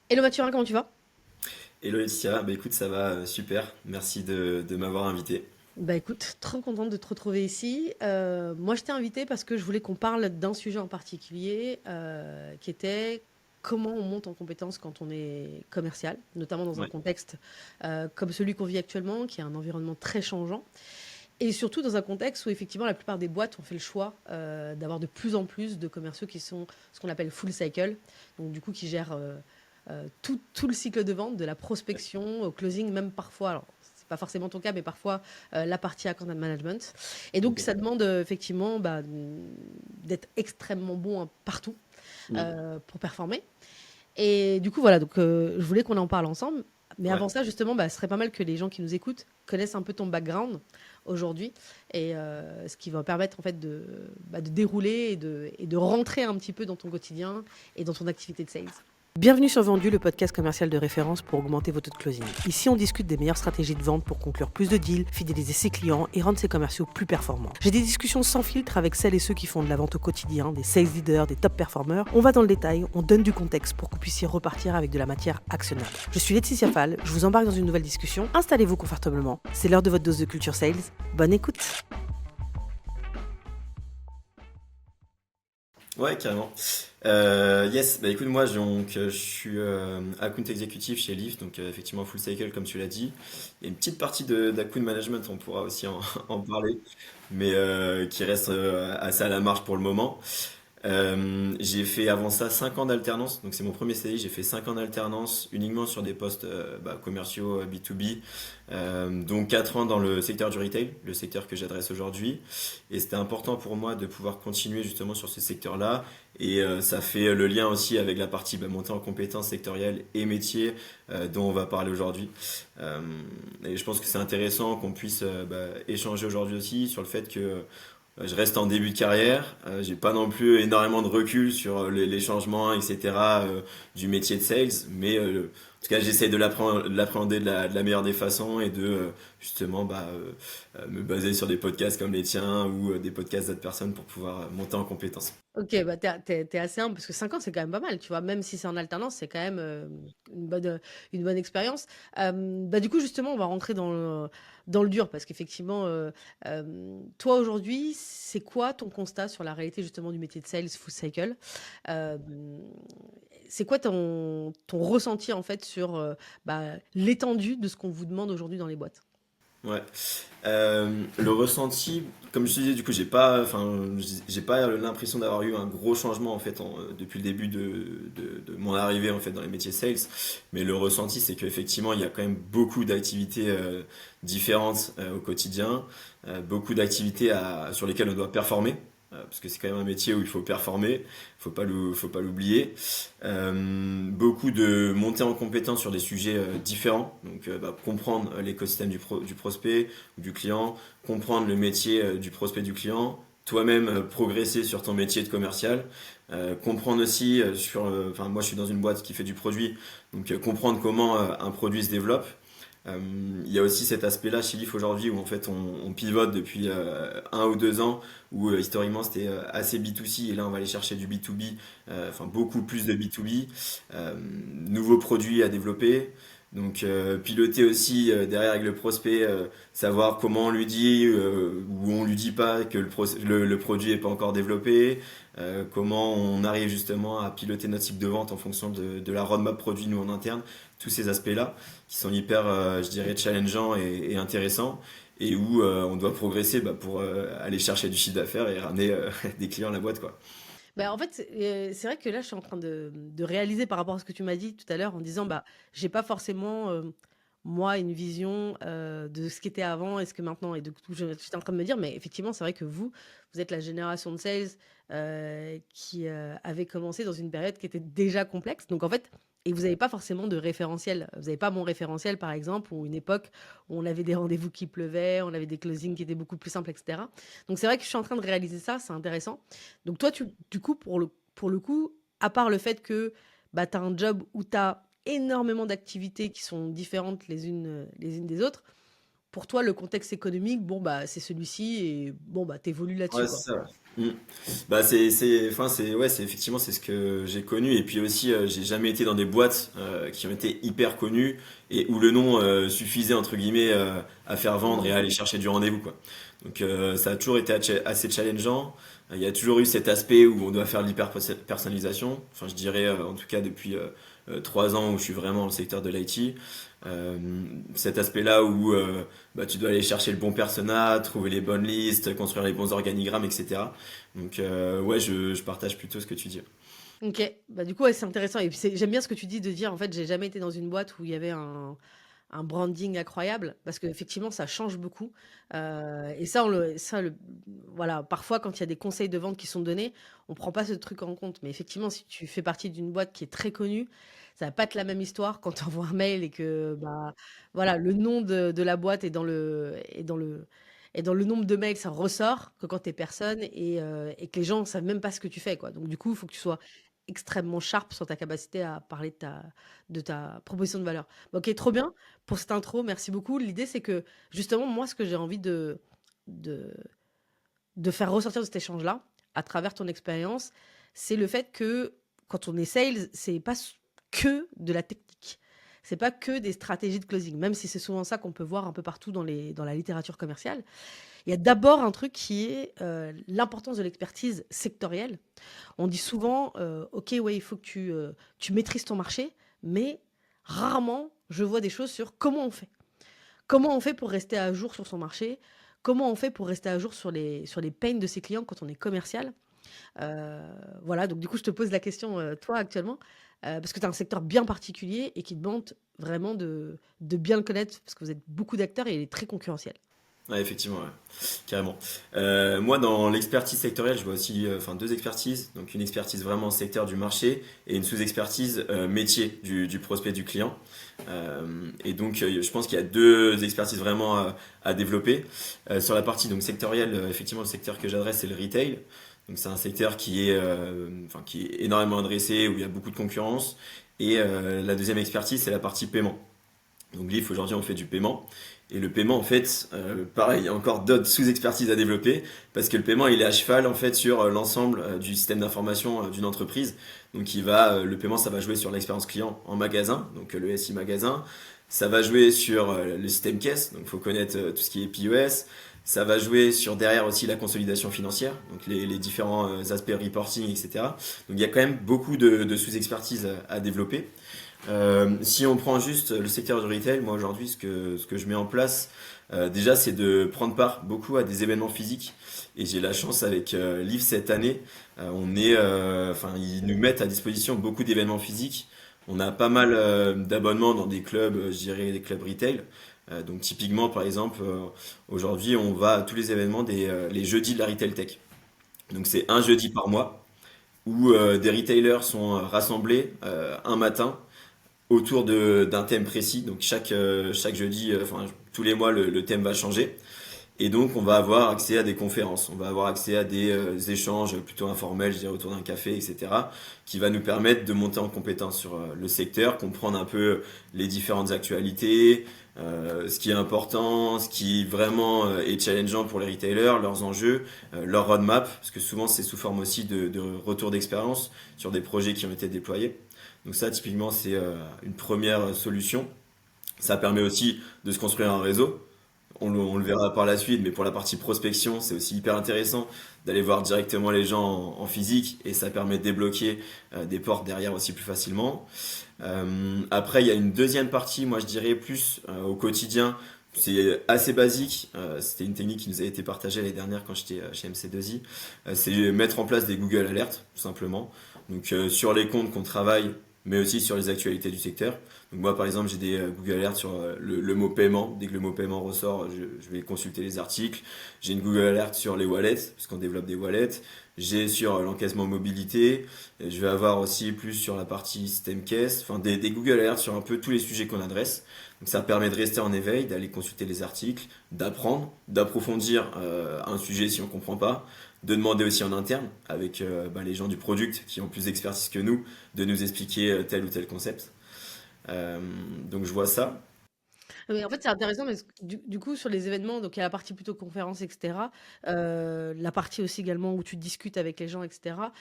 Hello Mathurin, comment tu vas? Hello Laetitia, bah écoute, ça va super, merci de m'avoir invité. Bah écoute, trop contente de te retrouver ici. Moi, je t'ai invité parce que je voulais qu'on parle d'un sujet en particulier qui était comment on monte en compétence quand on est commercial, notamment dans un Ouais, contexte comme celui qu'on vit actuellement, qui est un environnement très changeant, et surtout dans un contexte où effectivement la plupart des boîtes ont fait le choix d'avoir de plus en plus de commerciaux qui sont ce qu'on appelle full cycle, donc du coup qui gèrent tout le cycle de vente, de la ouais, prospection au closing, même parfois, alors c'est pas forcément ton cas, mais parfois la partie account management. Et donc ok. ça demande effectivement d'être extrêmement bon partout Mm. pour performer. Et du coup, voilà, donc je voulais qu'on en parle ensemble. Mais Ouais, avant ça, justement, ce serait pas mal que les gens qui nous écoutent connaissent un peu ton background aujourd'hui et ce qui va permettre en fait de dérouler et de rentrer un petit peu dans ton quotidien et dans ton activité de sales. Bienvenue sur Vendu, le podcast commercial de référence pour augmenter votre taux de closing. Ici, on discute des meilleures stratégies de vente pour conclure plus de deals, fidéliser ses clients et rendre ses commerciaux plus performants. J'ai des discussions sans filtre avec celles et ceux qui font de la vente au quotidien, des sales leaders, des top performers. On va dans le détail, on donne du contexte pour que vous puissiez repartir avec de la matière actionnable. Je suis Laetitia Fall, je vous embarque dans une nouvelle discussion. Installez-vous confortablement. C'est l'heure de votre dose de culture sales. Bonne écoute. ouais, carrément. Yes, bah écoute, moi je suis account exécutif chez Lyft, donc effectivement full cycle comme tu l'as dit. Il y a une petite partie d'account management, on pourra aussi en parler, mais qui reste assez à la marge pour le moment. J'ai fait avant ça 5 ans d'alternance, donc c'est mon premier CDI. J'ai fait 5 ans d'alternance uniquement sur des postes commerciaux B2B, donc 4 ans dans le secteur du retail, le secteur que j'adresse aujourd'hui. Et c'était important pour moi de pouvoir continuer justement sur ce secteur-là. Et ça fait le lien aussi avec la partie montée en compétences sectorielles et métiers dont on va parler aujourd'hui. Euh, et je pense que c'est intéressant qu'on puisse échanger aujourd'hui aussi sur le fait que je reste en début de carrière, j'ai pas non plus énormément de recul sur les changements, etc. Du métier de sales, mais en tout cas j'essaie de l'appréhender de la meilleure des façons et de justement me baser sur des podcasts comme les tiens ou des podcasts d'autres personnes pour pouvoir monter en compétences. Ok, bah t'es assez humble parce que 5 ans c'est quand même pas mal, tu vois, même si c'est en alternance, c'est quand même une bonne expérience. Du coup, justement, on va rentrer dans le dur parce qu'effectivement, toi aujourd'hui, c'est quoi ton constat sur la réalité justement du métier de sales full cycle? Euh, c'est quoi ton ressenti en fait sur l'étendue de ce qu'on vous demande aujourd'hui dans les boîtes? Ouais. Le ressenti, comme je te disais, du coup, j'ai pas l'impression d'avoir eu un gros changement en fait depuis le début de mon arrivée en fait dans les métiers sales. Mais le ressenti, c'est qu'effectivement, il y a quand même beaucoup d'activités différentes au quotidien, beaucoup d'activités sur lesquelles on doit performer. Parce que c'est quand même un métier où il faut performer, faut pas l'oublier. Beaucoup de montée en compétence sur des sujets différents, donc comprendre l'écosystème du prospect ou du client, comprendre le métier du prospect du client, toi-même progresser sur ton métier de commercial, comprendre aussi enfin moi je suis dans une boîte qui fait du produit, donc comprendre comment un produit se développe. Il y a aussi cet aspect-là chez Leaf aujourd'hui où en fait on pivote depuis 1 ou 2 ans où historiquement c'était assez B2C et là on va aller chercher du B2B, enfin beaucoup plus de B2B, euh, nouveaux produits à développer. Donc piloter aussi derrière avec le prospect, savoir comment on lui dit ou on lui dit pas que le produit est pas encore développé, comment on arrive justement à piloter notre cycle de vente en fonction de la roadmap produit nous en interne, tous ces aspects-là qui sont hyper, je dirais, challengeants et intéressants et où on doit progresser pour aller chercher du chiffre d'affaires et ramener des clients à la boîte quoi. Bah, en fait, c'est vrai que là, je suis en train de réaliser par rapport à ce que tu m'as dit tout à l'heure en disant, j'ai pas forcément, moi, une vision de ce qui était avant et ce que maintenant. Et du coup, j'étais en train de me dire, mais effectivement, c'est vrai que vous êtes la génération de sales qui avait commencé dans une période qui était déjà complexe. Donc, en fait, et vous n'avez pas forcément de référentiel. Vous n'avez pas mon référentiel, par exemple, ou une époque où on avait des rendez-vous qui pleuvaient, on avait des closings qui étaient beaucoup plus simples, etc. Donc, c'est vrai que je suis en train de réaliser ça, c'est intéressant. Donc toi, du coup, pour le coup, à part le fait que tu as un job où tu as énormément d'activités qui sont différentes les unes des autres, pour toi, le contexte économique, bon, c'est celui-ci et bon, t'évolues là-dessus, Ouais, quoi. c'est ça. Ouais. Mm. Bah enfin ouais, c'est effectivement c'est ce que j'ai connu et puis aussi j'ai jamais été dans des boîtes qui ont été hyper connues et où le nom suffisait entre guillemets à faire vendre et Mmh. à aller chercher du rendez-vous quoi. Donc ça a toujours été assez challengeant. Il y a toujours eu cet aspect où on doit faire de l'hyper personnalisation. Enfin je dirais en tout cas depuis 3 ans où je suis vraiment dans le secteur de l'IT. Euh, Cet aspect-là où bah, tu dois aller chercher le bon persona, trouver les bonnes listes, construire les bons organigrammes, etc. Donc ouais, je partage plutôt ce que tu dis. OK. Bah, du coup, ouais, c'est intéressant et puis j'aime bien ce que tu dis de dire, en fait, j'ai jamais été dans une boîte où il y avait un branding incroyable parce qu'effectivement, ça change beaucoup, et voilà, parfois, quand il y a des conseils de vente qui sont donnés, on prend pas ce truc en compte. Mais effectivement, si tu fais partie d'une boîte qui est très connue, ça va pas être la même histoire quand tu envoies un mail et que, bah, voilà, le nom de la boîte est dans le nombre de mails, ça ressort que quand tu es personne et que les gens savent même pas ce que tu fais, quoi. Donc du coup, il faut que tu sois extrêmement sharp sur ta capacité à parler de ta proposition de valeur. Bah, OK, trop bien pour cette intro, merci beaucoup. L'idée, c'est que justement, moi, ce que j'ai envie de, de faire ressortir de cet échange-là, à travers ton expérience, c'est le fait que quand on est sales, c'est pas que de la technique. C'est pas que des stratégies de closing, même si c'est souvent ça qu'on peut voir un peu partout dans la littérature commerciale. Il y a d'abord un truc qui est l'importance de l'expertise sectorielle. On dit souvent, OK, ouais, il faut que tu maîtrises ton marché, mais rarement je vois des choses sur comment on fait. Comment on fait pour rester à jour sur son marché? Comment on fait pour rester à jour sur les pains de ses clients quand on est commercial? Heu, voilà, donc du coup, je te pose la question, toi, actuellement, parce que tu as un secteur bien particulier et qui demande vraiment de bien le connaître parce que vous êtes beaucoup d'acteurs et il est très concurrentiel. Ouais, effectivement, ouais. Carrément. Moi, dans l'expertise sectorielle, je vois aussi enfin, deux expertises. Donc, une expertise vraiment secteur du marché et une sous-expertise métier du prospect du client. Et donc, je pense qu'il y a deux expertises vraiment à développer. Sur la partie donc sectorielle, effectivement, le secteur que j'adresse, c'est le retail. Donc, c'est un secteur enfin, qui est énormément adressé, où il y a beaucoup de concurrence. Et la deuxième expertise, c'est la partie paiement. Donc GLIF, aujourd'hui, on fait du paiement. Et le paiement, en fait, pareil, il y a encore d'autres sous-expertises à développer, parce que le paiement, il est à cheval, en fait, sur l'ensemble du système d'information d'une entreprise. Donc le paiement, ça va jouer sur l'expérience client en magasin, donc le SI magasin. Ça va jouer sur le système caisse, donc il faut connaître tout ce qui est POS. Ça va jouer sur derrière aussi la consolidation financière, donc les différents aspects reporting, etc. Donc il y a quand même beaucoup de sous-expertises à développer. Si on prend juste le secteur du retail, moi aujourd'hui, ce que je mets en place, déjà, c'est de prendre part beaucoup à des événements physiques. Et j'ai la chance avec Live cette année, enfin, ils nous mettent à disposition beaucoup d'événements physiques. On a pas mal d'abonnements dans des clubs, je dirais des clubs retail. Donc typiquement, par exemple, aujourd'hui, on va à tous les événements les jeudis de la Retail Tech. Donc c'est un jeudi par mois où des retailers sont rassemblés un matin autour d'un thème précis. Donc chaque jeudi, enfin tous les mois, le thème va changer. Et donc on va avoir accès à des conférences, on va avoir accès à des échanges plutôt informels, je dirais autour d'un café, etc., qui va nous permettre de monter en compétence sur le secteur, comprendre un peu les différentes actualités, ce qui est important, ce qui vraiment est challengeant pour les retailers, leurs enjeux, leur roadmap, parce que souvent c'est sous forme aussi de retour d'expérience sur des projets qui ont été déployés. Donc ça, typiquement, c'est une première solution. Ça permet aussi de se construire un réseau. On le verra par la suite, mais pour la partie prospection, c'est aussi hyper intéressant d'aller voir directement les gens en physique et ça permet de débloquer des portes derrière aussi plus facilement. Après, il y a une deuxième partie, moi je dirais plus au quotidien. C'est assez basique. C'était une technique qui nous a été partagée l'année dernière quand j'étais chez MC2I. C'est mettre en place des Google Alerts, tout simplement. Donc sur les comptes qu'on travaille, mais aussi sur les actualités du secteur. Donc moi, par exemple, j'ai des Google Alerts sur le mot paiement. Dès que le mot paiement ressort, je vais consulter les articles. J'ai une Google Alert sur les wallets, puisqu'on développe des wallets. J'ai sur l'encaissement mobilité. Et je vais avoir aussi plus sur la partie système caisse. Enfin, des Google Alerts sur un peu tous les sujets qu'on adresse. Donc ça permet de rester en éveil, d'aller consulter les articles, d'apprendre, d'approfondir un sujet si on ne comprend pas, de demander aussi en interne avec les gens du product qui ont plus d'expertise que nous, de nous expliquer tel ou tel concept. Donc je vois ça. Mais en fait, c'est intéressant parce que du coup, sur les événements, donc il y a la partie plutôt conférence, et cetera, la partie aussi également où tu discutes avec les gens, et cetera.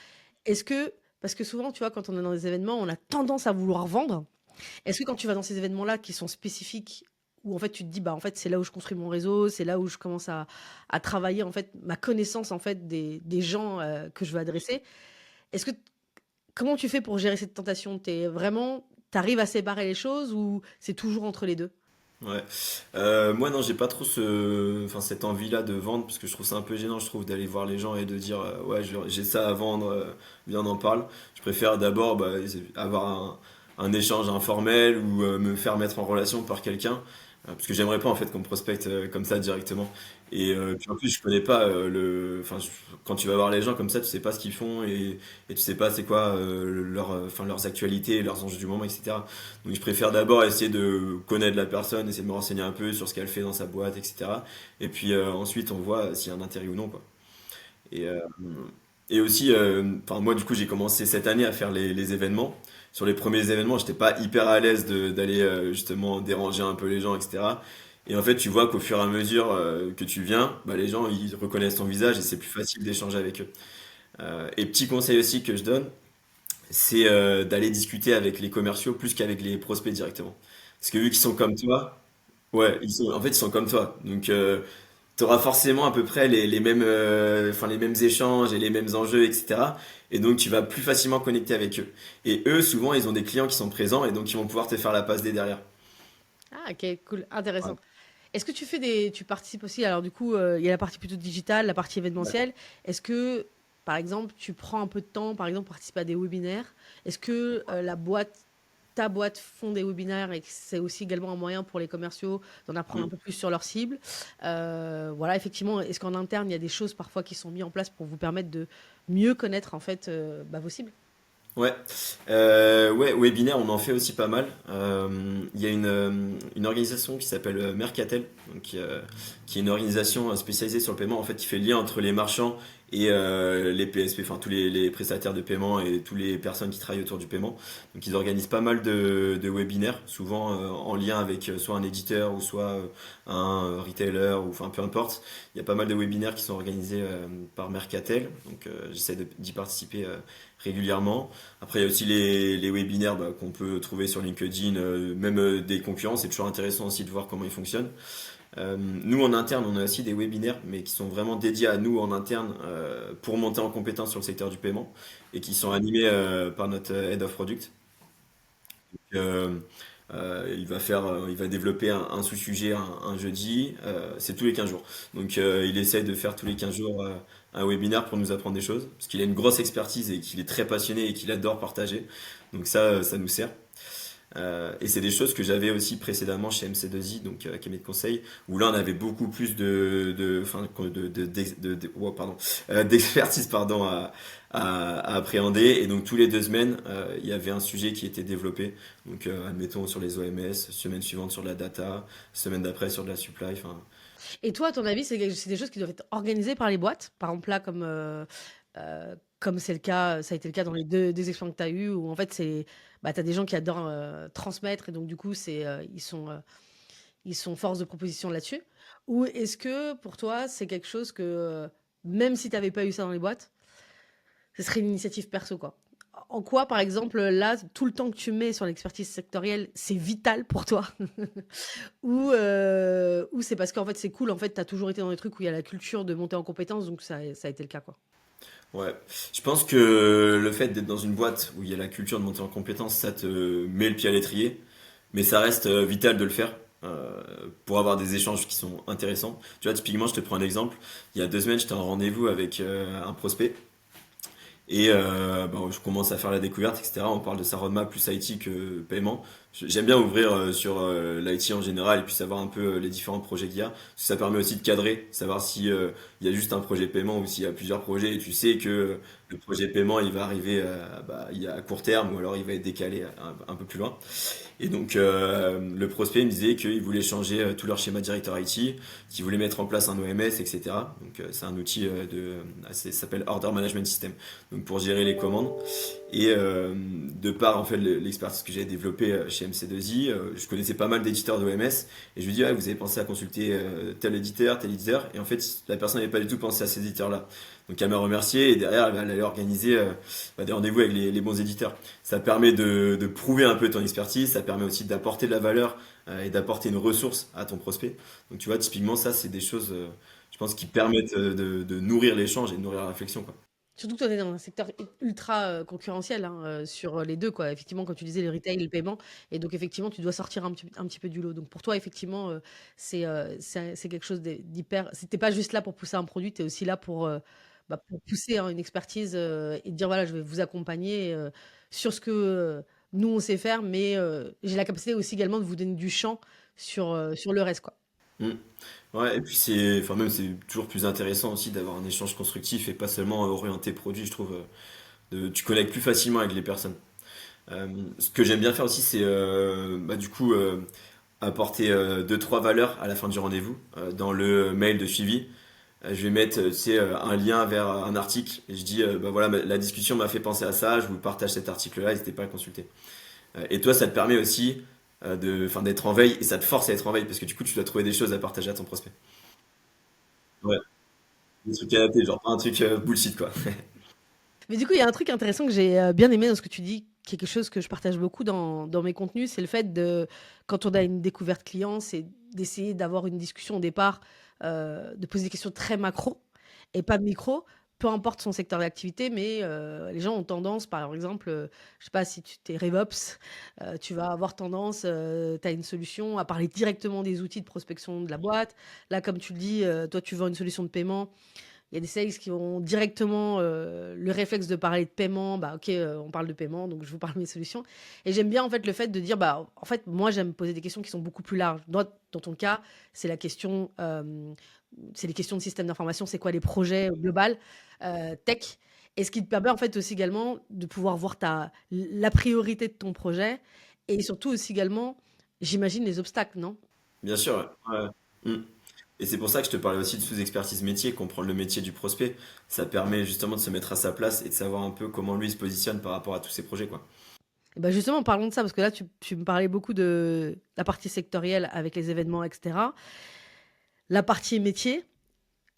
Est-ce que parce que souvent, tu vois, quand on est dans des événements, on a tendance à vouloir vendre. Est-ce que quand tu vas dans ces événements-là qui sont spécifiques, où en fait tu te dis, bah en fait c'est là où je construis mon réseau, c'est là où je commence à travailler en fait ma connaissance en fait des gens que je veux adresser. Est-ce que comment tu fais pour gérer cette tentation? T'arrives à séparer les choses ou c'est toujours entre les deux? Ouais. Moi non, j'ai pas trop enfin cette envie-là de vendre parce que je trouve ça un peu gênant, je trouve, d'aller voir les gens et de dire ouais j'ai ça à vendre, viens on en parle. Je préfère d'abord bah, avoir un échange informel ou me faire mettre en relation par quelqu'un parce que j'aimerais pas en fait qu'on me prospecte comme ça directement. Et puis en plus je connais pas quand tu vas voir les gens comme ça, tu sais pas ce qu'ils font et tu sais pas c'est quoi leurs actualités, leurs enjeux du moment, etc. Donc je préfère d'abord essayer de connaître la personne, essayer de me renseigner un peu sur ce qu'elle fait dans sa boîte, etc. Et puis ensuite on voit s'il y a un intérêt ou non, quoi. Et, euh, et aussi, enfin moi du coup j'ai commencé cette année à faire les événements. Sur les premiers événements, j'étais pas hyper à l'aise d'aller justement déranger un peu les gens, etc. Et en fait, tu vois qu'au fur et à mesure que tu viens, bah, les gens ils reconnaissent ton visage et c'est plus facile d'échanger avec eux. Et petit conseil aussi que je donne, c'est d'aller discuter avec les commerciaux plus qu'avec les prospects directement. Parce que vu qu'ils sont comme toi, ouais, en fait, ils sont comme toi. Donc, tu auras forcément à peu près les mêmes, les mêmes échanges et les mêmes enjeux, etc. Et donc, tu vas plus facilement connecter avec eux. Et eux, souvent, ils ont des clients qui sont présents et donc ils vont pouvoir te faire la passe des derrière. Ah OK, cool, intéressant. Ouais. Est-ce que tu participes aussi, alors du coup, il y a la partie plutôt digitale, la partie D'accord. événementielle. Est-ce que, par exemple, tu prends un peu de temps, par exemple, pour participer à des webinaires? Est-ce que ta boîte font des webinaires et que c'est aussi également un moyen pour les commerciaux d'en apprendre un Mm. peu plus sur leur cible? Voilà, effectivement, est-ce qu'en interne, il y a des choses parfois qui sont mises en place pour vous permettre de mieux connaître en fait bah, vos cibles? Ouais, ouais, webinaire, on en fait aussi pas mal. Il y a une organisation qui s'appelle Mercatel, donc, qui est une organisation spécialisée sur le paiement, en fait, qui fait le lien entre les marchands et les PSP, enfin tous les prestataires de paiement et toutes les personnes qui travaillent autour du paiement. Donc ils organisent pas mal de webinaires, souvent en lien avec soit un éditeur ou soit un retailer, ou enfin peu importe. Il y a pas mal de webinaires qui sont organisés par Mercatel, donc j'essaie d'y participer régulièrement. Après, il y a aussi les webinaires bah, qu'on peut trouver sur LinkedIn, même des concurrents. C'est toujours intéressant aussi de voir comment ils fonctionnent. Nous, en interne, on a aussi des webinaires, mais qui sont vraiment dédiés à nous en interne pour monter en compétence sur le secteur du paiement et qui sont animés par notre Head of Product. Euh, il va développer un sous-sujet un jeudi, c'est tous les 15 jours. Donc il essaye de faire tous les 15 jours un webinaire pour nous apprendre des choses, parce qu'il a une grosse expertise et qu'il est très passionné et qu'il adore partager. Donc ça nous sert. Et c'est des choses que j'avais aussi précédemment chez MC2I, donc cabinet de conseil, où là on avait beaucoup plus d'expertise pardon, à appréhender. Et donc tous les 2 semaines, il y avait un sujet qui était développé. Donc admettons sur les OMS, semaine suivante sur la data, semaine d'après sur de la supply. Enfin, Et toi, à ton avis, c'est des choses qui doivent être organisées par les boîtes? Par exemple, là, comme c'est le cas, ça a été le cas dans les deux expériences que tu as eues, où en fait, bah, tu as des gens qui adorent transmettre, et donc du coup, ils sont force de proposition là-dessus. Ou est-ce que pour toi, c'est quelque chose que, même si tu n'avais pas eu ça dans les boîtes, ce serait une initiative perso, quoi? En quoi, par exemple, là, tout le temps que tu mets sur l'expertise sectorielle, c'est vital pour toi? Ou c'est parce qu'en fait, c'est cool, en fait, tu as toujours été dans des trucs où il y a la culture de monter en compétences, donc ça a été le cas, quoi. ouais, je pense que le fait d'être dans une boîte où il y a la culture de monter en compétence, ça te met le pied à l'étrier. Mais ça reste vital de le faire pour avoir des échanges qui sont intéressants. Tu vois, typiquement, je te prends un exemple. Il y a 2 semaines, j'étais en rendez-vous avec un prospect et bon, je commence à faire la découverte, etc. On parle de sa roadmap plus IT que paiement. J'aime bien ouvrir sur l'IT en général et puis savoir un peu les différents projets qu'il y a. Parce que ça permet aussi de cadrer, savoir si il y a juste un projet paiement ou s'il y a plusieurs projets et tu sais que le projet paiement il va arriver il y a à court terme ou alors il va être décalé un peu plus loin. Et donc le prospect me disait qu'il voulait changer tout leur schéma directeur IT, qu'il voulait mettre en place un OMS, etc. Donc c'est un outil ça s'appelle Order Management System, donc pour gérer les commandes. Et de par en fait l'expertise que j'avais développée chez MC2I, je connaissais pas mal d'éditeurs d'OMS et je lui dis ouais, vous avez pensé à consulter tel éditeur et en fait la personne n'avait pas du tout pensé à ces éditeurs-là. Donc elle m'a remercié et derrière elle allait organiser des rendez-vous avec les bons éditeurs. Ça permet de prouver un peu ton expertise, ça permet aussi d'apporter de la valeur et d'apporter une ressource à ton prospect. Donc tu vois typiquement ça c'est des choses je pense qui permettent de nourrir l'échange et de nourrir la réflexion quoi. Surtout que toi, tu es dans un secteur ultra, concurrentiel, hein, sur, les 2 quoi. Effectivement, comme tu disais, le retail et le paiement et donc effectivement, tu dois sortir un petit peu du lot. Donc pour toi, effectivement, c'est quelque chose d'hyper tu pas juste là pour pousser un produit, tu es aussi là pour pousser, hein, une expertise, et dire: «Voilà, je vais vous accompagner, sur ce que, nous on sait faire, mais j'ai la capacité aussi également de vous donner du champ sur le reste», quoi. Mm. Ouais, et puis c'est, enfin même c'est toujours plus intéressant aussi d'avoir un échange constructif et pas seulement orienté produit, je trouve. Tu connectes plus facilement avec les personnes. Ce que j'aime bien faire aussi, c'est du coup apporter deux trois valeurs à la fin du rendez-vous dans le mail de suivi. Je vais mettre, tu sais, un lien vers un article et je dis, bah voilà, la discussion m'a fait penser à ça, je vous partage cet article-là, n'hésitez pas à le consulter. Et toi, ça te permet aussi enfin, d'être en veille et ça te force à être en veille parce que du coup, tu dois trouver des choses à partager à ton prospect. Ouais, des trucs adaptés, genre pas un truc bullshit quoi. Mais du coup, il y a un truc intéressant que j'ai, bien aimé dans ce que tu dis, qui est quelque chose que je partage beaucoup dans mes contenus, c'est le fait de quand on a une découverte client, c'est d'essayer d'avoir une discussion au départ, de poser des questions très macro et pas micro, peu importe son secteur d'activité, mais les gens ont tendance, par exemple, je sais pas si tu es RevOps, tu vas avoir tendance, tu as une solution à parler directement des outils de prospection de la boîte. Là, comme tu le dis, toi, tu vends une solution de paiement, il y a des sales qui ont directement le réflexe de parler de paiement. Bah, ok, on parle de paiement, donc je vous parle de mes solutions. Et j'aime bien en fait le fait de dire, bah, en fait, moi j'aime poser des questions qui sont beaucoup plus larges. Dans ton cas, c'est la question, c'est les questions de système d'information. C'est quoi les projets global tech? Et ce qui te permet en fait aussi également de pouvoir voir la priorité de ton projet et surtout aussi également, j'imagine, les obstacles, non? Bien sûr, ouais. Ouais. Mm. Et c'est pour ça que je te parlais aussi de sous-expertise métier, comprendre le métier du prospect. Ça permet justement de se mettre à sa place et de savoir un peu comment lui il se positionne par rapport à tous ses projets, quoi. Et bah, justement, parlons de ça, parce que là, tu me parlais beaucoup de la partie sectorielle avec les événements, et cetera. La partie métier,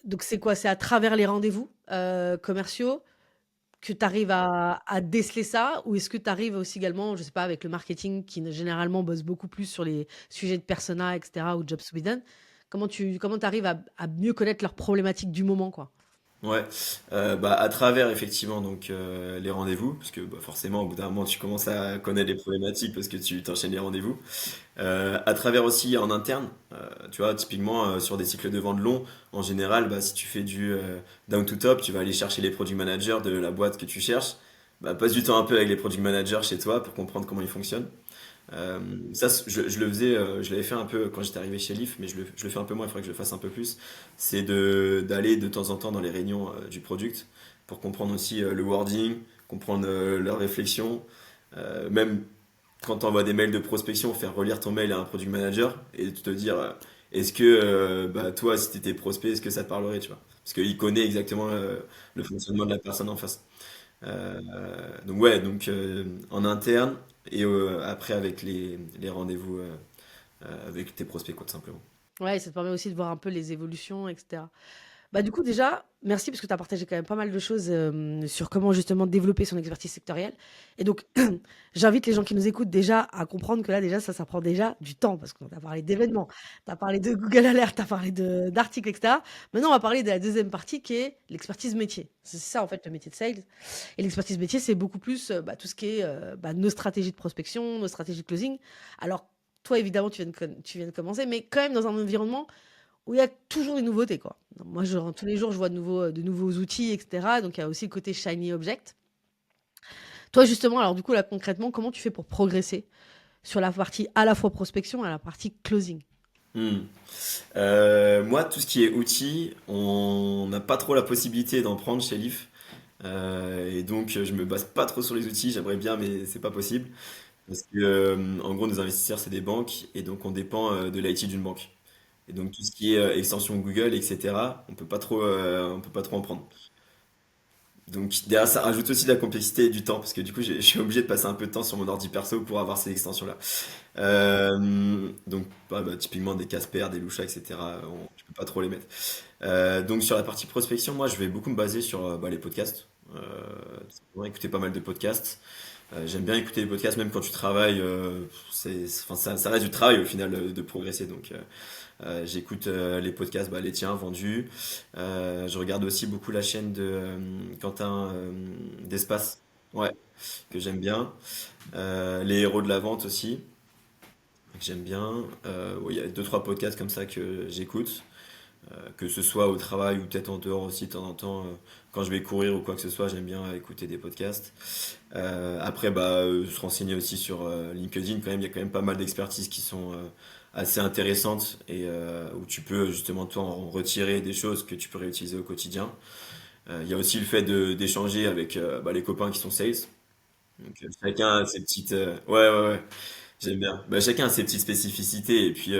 donc c'est quoi? C'est à travers les rendez-vous, commerciaux que tu arrives à déceler ça? Ou est-ce que tu arrives aussi également, je sais pas, avec le marketing qui généralement bosse beaucoup plus sur les sujets de persona, et cetera, ou job Sweden? Comment tu arrives à mieux connaître leurs problématiques du moment, quoi? Ouais, à travers effectivement donc les rendez-vous, parce que forcément au bout d'un moment tu commences à connaître les problématiques parce que tu t'enchaînes les rendez-vous. À travers aussi en interne, tu vois, typiquement sur des cycles de vente longs, en général, si tu fais du down to top, tu vas aller chercher les product managers de la boîte que tu cherches. Passe du temps un peu avec les product managers chez toi pour comprendre comment ils fonctionnent. Euh, Ça, je le faisais, je l'avais fait un peu quand j'étais arrivé chez Leaf, mais je le fais un peu moins, il faudrait que je le fasse un peu plus. C'est d'aller de temps en temps dans les réunions du product pour comprendre aussi le wording, comprendre leurs réflexions, même quand tu envoies des mails de prospection, faire relire ton mail à un product manager et te dire est-ce que toi, si tu étais prospect, est-ce que ça te parlerait, tu vois? Parce qu'il connaît exactement le fonctionnement de la personne en face. Euh, donc ouais, donc en interne et après avec les rendez-vous avec tes prospects, quoi, tout simplement. Ouais, ça te permet aussi de voir un peu les évolutions, et cetera. Bah, du coup, déjà, merci parce que tu as partagé quand même pas mal de choses sur comment justement développer son expertise sectorielle. Et donc, j'invite les gens qui nous écoutent déjà à comprendre que là, déjà, ça prend déjà du temps parce qu'on a parlé d'événements, tu as parlé de Google Alert, tu as parlé d'articles, etc. Maintenant, on va parler de la deuxième partie qui est l'expertise métier. C'est ça, en fait, le métier de sales. Et l'expertise métier, c'est beaucoup plus tout ce qui est nos stratégies de prospection, nos stratégies de closing. Alors, toi, évidemment, tu viens de commencer, mais quand même dans un environnement où il y a toujours des nouveautés, quoi. Moi, tous les jours, je vois de nouveaux outils, etc. Donc, il y a aussi le côté shiny object. Toi, justement, alors du coup, là, concrètement, comment tu fais pour progresser sur la partie à la fois prospection et la partie closing? Hmm. Moi, tout ce qui est outils, on n'a pas trop la possibilité d'en prendre chez Leaf. Et donc, je me base pas trop sur les outils. J'aimerais bien, mais c'est pas possible. Parce que, en gros, nos investisseurs, c'est des banques. Et donc, on dépend de l'IT d'une banque. Et donc, tout ce qui est extension Google, etc., on peut pas trop en prendre. Donc derrière, ça rajoute aussi de la complexité et du temps, parce que du coup, je suis obligé de passer un peu de temps sur mon ordi perso pour avoir ces extensions-là. Donc, typiquement des Casper, des Lusha, etc. Je peux pas trop les mettre. Donc sur la partie prospection, moi, je vais beaucoup me baser sur les podcasts. Tout simplement écouter pas mal de podcasts. J'aime bien écouter les podcasts, même quand tu travailles. Enfin, ça reste du travail au final de progresser. Donc, j'écoute les podcasts, les tiens, vendus. Je regarde aussi beaucoup la chaîne de Quentin d'Espace, ouais, que j'aime bien. Les héros de la vente aussi, que j'aime bien. Ouais, il y a deux, trois podcasts comme ça que j'écoute, que ce soit au travail ou peut-être en dehors aussi de temps en temps. Quand je vais courir ou quoi que ce soit, j'aime bien écouter des podcasts. Après, se renseigner aussi sur LinkedIn, quand même, il y a quand même pas mal d'expertises qui sont assez intéressantes et où tu peux justement toi en retirer des choses que tu peux réutiliser au quotidien. Il y a aussi le fait d'échanger avec les copains qui sont sales. Donc chacun a ses petites ouais, ouais, ouais, j'aime bien. Chacun a ses petites spécificités et puis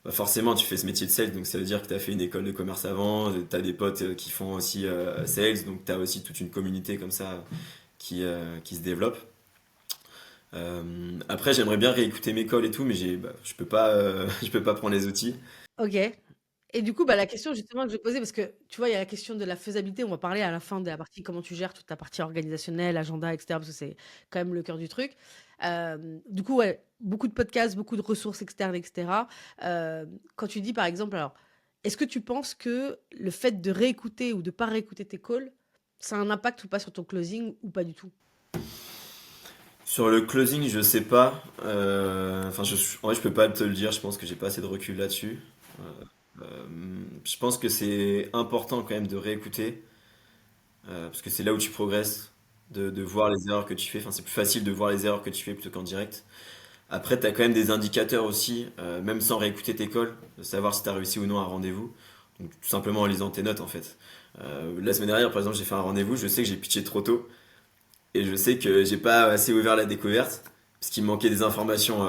forcément tu fais ce métier de sales, donc ça veut dire que tu as fait une école de commerce avant, tu as des potes qui font aussi sales, donc tu as aussi toute une communauté comme ça qui se développe. Après, j'aimerais bien réécouter mes calls et tout, mais je peux pas, je peux pas prendre les outils. OK. Et du coup, la question justement que je posais, parce que tu vois, il y a la question de la faisabilité. On va parler à la fin de la partie comment tu gères toute ta partie organisationnelle, agenda, etc. Parce que c'est quand même le cœur du truc. Du coup, ouais, beaucoup de podcasts, beaucoup de ressources externes, etc. Quand tu dis par exemple, alors, est-ce que tu penses que le fait de réécouter ou de pas réécouter tes calls, ça a un impact ou pas sur ton closing ou pas du tout? Sur le closing, je sais pas. Enfin, en vrai, je peux pas te le dire. Je pense que j'ai pas assez de recul là-dessus. Je pense que c'est important quand même de réécouter, parce que c'est là où tu progresses, de voir les erreurs que tu fais. Enfin, c'est plus facile de voir les erreurs que tu fais plutôt qu'en direct. Après, tu as quand même des indicateurs aussi, même sans réécouter tes calls, de savoir si tu as réussi ou non un rendez-vous. Donc, tout simplement en lisant tes notes en fait. La semaine dernière, par exemple, j'ai fait un rendez-vous, je sais que j'ai pitché trop tôt et je sais que j'ai pas assez ouvert la découverte parce qu'il me manquait des informations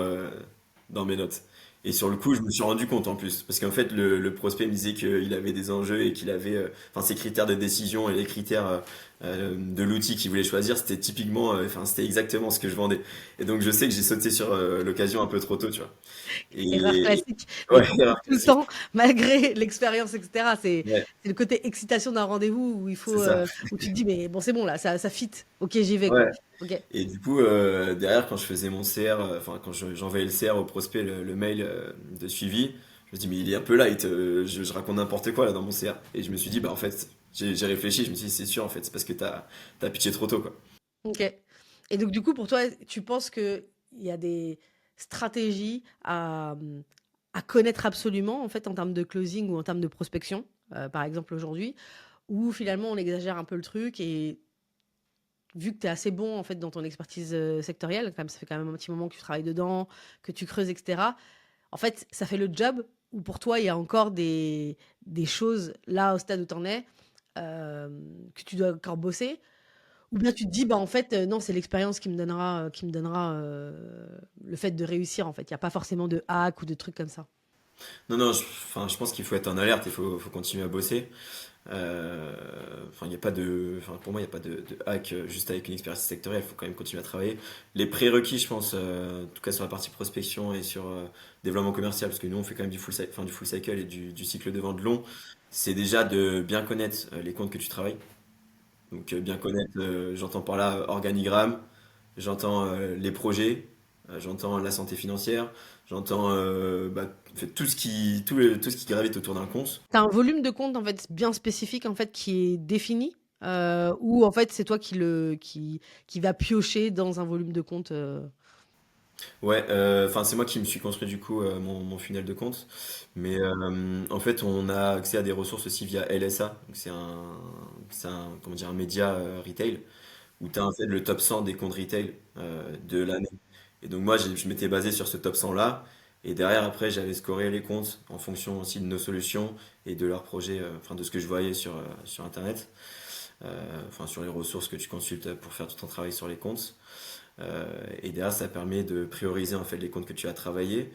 dans mes notes. Et sur le coup, je me suis rendu compte en plus, parce qu'en fait, le prospect me disait qu'il avait des enjeux et qu'il avait, enfin, ses critères de décision et les critères de l'outil qu'il voulait choisir, c'était typiquement, enfin, c'était exactement ce que je vendais. Et donc, je sais que j'ai sauté sur l'occasion un peu trop tôt, tu vois. Erreur Et classique, mais ouais, comme erreur tout le classique. temps, malgré l'expérience, et cetera. Ouais, C'est le côté excitation d'un rendez-vous où il c'est faut, ça. où tu te dis: «Mais bon, c'est bon là, ça fit. OK, j'y vais, quoi». Ouais. OK. Et du coup, derrière, quand je faisais mon CR, enfin, quand j'envoyais le CR au prospect, le mail de suivi, je me dis, mais il est un peu light, je raconte n'importe quoi là dans mon CR. Et je me suis dit, en fait, j'ai réfléchi, je me suis dit, c'est sûr, en fait, c'est parce que t'as pitché trop tôt, quoi. OK. Et donc du coup, pour toi, tu penses qu'il y a des stratégies à connaître absolument, en fait, en termes de closing ou en termes de prospection, par exemple aujourd'hui, où finalement on exagère un peu le truc et vu que tu es assez bon, en fait, dans ton expertise, sectorielle, quand même, ça fait quand même un petit moment que tu travailles dedans, que tu creuses et cetera. En fait, ça fait le job ou pour toi, il y a encore des choses là, au stade où tu en es, que tu dois encore bosser? Ou bien tu te dis: «Bah, en fait, non, c'est l'expérience qui me donnera, le fait de réussir, en fait». Il y a pas forcément de hack ou de trucs comme ça? Non, non, enfin, je pense qu'il faut être en alerte, faut continuer à bosser. Enfin, il y a pas de, enfin, pour moi, il n'y a pas de hack juste avec une expertise sectorielle. Il faut quand même continuer à travailler. Les prérequis, je pense, en tout cas sur la partie prospection et sur développement commercial, parce que nous, on fait quand même du full cycle et du cycle de vente long. C'est déjà de bien connaître les comptes que tu travailles. Donc, bien connaître, j'entends par là organigramme, j'entends les projets, j'entends la santé financière, j'entends fait, tout ce qui gravite autour d'un compte. Tu as un volume de compte, en fait, bien spécifique, en fait, qui est défini? Ou en fait, c'est toi qui va piocher dans un volume de compte, Ouais, enfin c'est moi qui me suis construit du coup mon funnel de compte, mais en fait on a accès à des ressources aussi via LSA, donc c'est un comment dire un média retail où tu as en fait le top 100 des comptes retail de l'année. Et donc moi je m'étais basé sur ce top 100 là, et derrière après j'avais scoré les comptes en fonction aussi de nos solutions et de leurs projets, enfin de ce que je voyais sur internet, enfin sur les ressources que tu consultes pour faire tout ton travail sur les comptes. Et derrière, ça permet de prioriser en fait les comptes que tu as travaillés.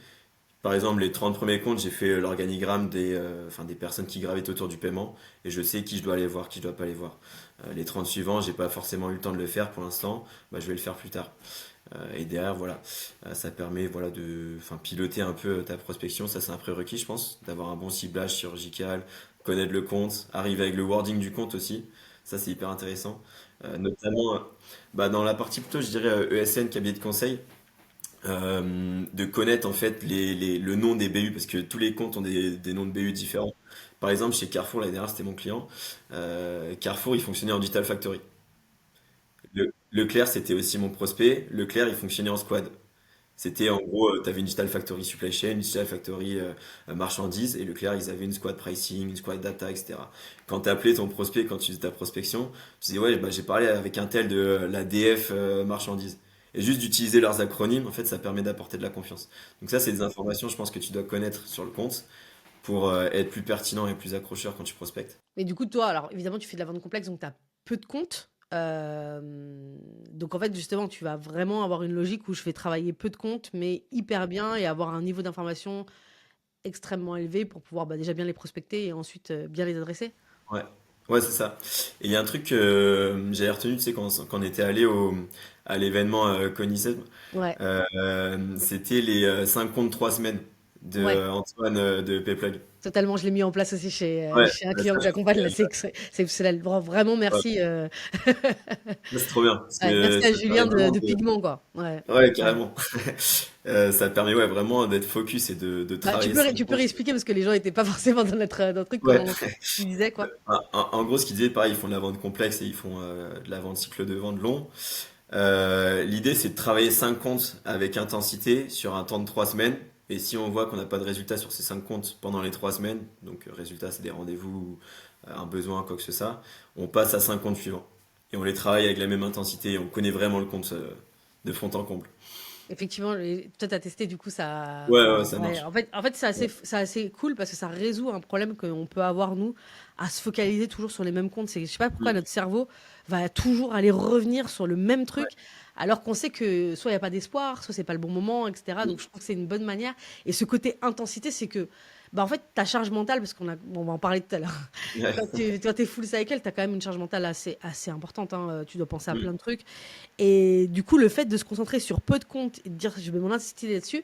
Par exemple, les 30 premiers comptes, j'ai fait l'organigramme enfin, des personnes qui gravitent autour du paiement et je sais qui je dois aller voir, qui je dois pas aller voir. Les 30 suivants, j'ai pas forcément eu le temps de le faire pour l'instant, bah, je vais le faire plus tard. Et derrière, voilà, ça permet voilà, de enfin, piloter un peu ta prospection. Ça, c'est un prérequis, je pense, d'avoir un bon ciblage chirurgical, connaître le compte, arriver avec le wording du compte aussi. Ça, c'est hyper intéressant. Notamment bah, dans la partie plutôt, je dirais, ESN, cabinet de conseil, de connaître en fait le nom des BU, parce que tous les comptes ont des noms de BU différents. Par exemple, chez Carrefour, l'année dernière, c'était mon client. Carrefour, il fonctionnait en Digital Factory. Leclerc, c'était aussi mon prospect. Leclerc, il fonctionnait en squad. C'était en gros, tu avais une Digital Factory Supply Chain, une Digital Factory marchandises, et Leclerc, ils avaient une squad pricing, une squad data, etc. Quand tu appelais ton prospect, quand tu faisais ta prospection, tu disais, ouais, bah, j'ai parlé avec un tel de la DF marchandise. Et juste d'utiliser leurs acronymes, en fait, ça permet d'apporter de la confiance. Donc ça, c'est des informations, je pense, que tu dois connaître sur le compte pour être plus pertinent et plus accrocheur quand tu prospectes. Mais du coup, toi, alors évidemment, tu fais de la vente complexe, donc tu as peu de comptes. Donc en fait, justement, tu vas vraiment avoir une logique où je vais travailler peu de comptes, mais hyper bien et avoir un niveau d'information extrêmement élevé pour pouvoir bah, déjà bien les prospecter et ensuite bien les adresser. Ouais, ouais, c'est ça. Et il y a un truc que j'avais retenu, tu sais, quand on était allé à l'événement Conicet, Ouais, c'était les 5 comptes 3 semaines de ouais, Antoine de Payplug. totalement. Je l'ai mis en place aussi Ouais, chez un bah client ça, que je trouve que j'accompagne. Là, c'est excellent. Vraiment, ouais, merci. ça, c'est trop bien. Parce Ouais, que merci à ça Julien permet vraiment de de. Pigment, quoi. Ouais, Ouais, ouais. carrément. Ça permet ouais, vraiment d'être focus et de Bah, travailler 5 tu peux comptes. réexpliquer parce que les gens n'étaient pas forcément dans notre truc, Ouais. comment tu disais, quoi. En gros, ce qu'ils disaient, pareil, ils font de la vente complexe et ils font de la vente cycle de vente long. L'idée, c'est de travailler 5 comptes avec intensité sur un temps de 3 semaines. Et si on voit qu'on n'a pas de résultat sur ces 5 comptes pendant les 3 semaines, donc résultat, c'est des rendez-vous, un besoin, quoi que ce soit, on passe à 5 comptes suivants. Et on les travaille avec la même intensité. On connaît vraiment le compte de fond en comble. Effectivement, toi, tu as testé, du coup, ça. Ouais, ouais, Enfin, ouais, ça ouais. marche. En fait Ouais. c'est assez cool parce que ça résout un problème qu'on peut avoir, nous, à se focaliser toujours sur les mêmes comptes. Je sais pas pourquoi Mm. notre cerveau va toujours aller revenir sur le même Ouais. truc, alors qu'on sait que soit il n'y a pas d'espoir, soit c'est pas le bon moment, etc. Donc, Mm. je trouve que c'est une bonne manière. Et ce côté intensité, c'est que, bah, en fait, ta charge mentale, parce on va en parler tout à l'heure. Ouais. Quand tu es full cycle, tu as quand même une charge mentale assez importante, hein. Tu dois penser à Mm. plein de trucs. Et du coup, le fait de se concentrer sur peu de comptes et de dire je vais m'en insister là-dessus,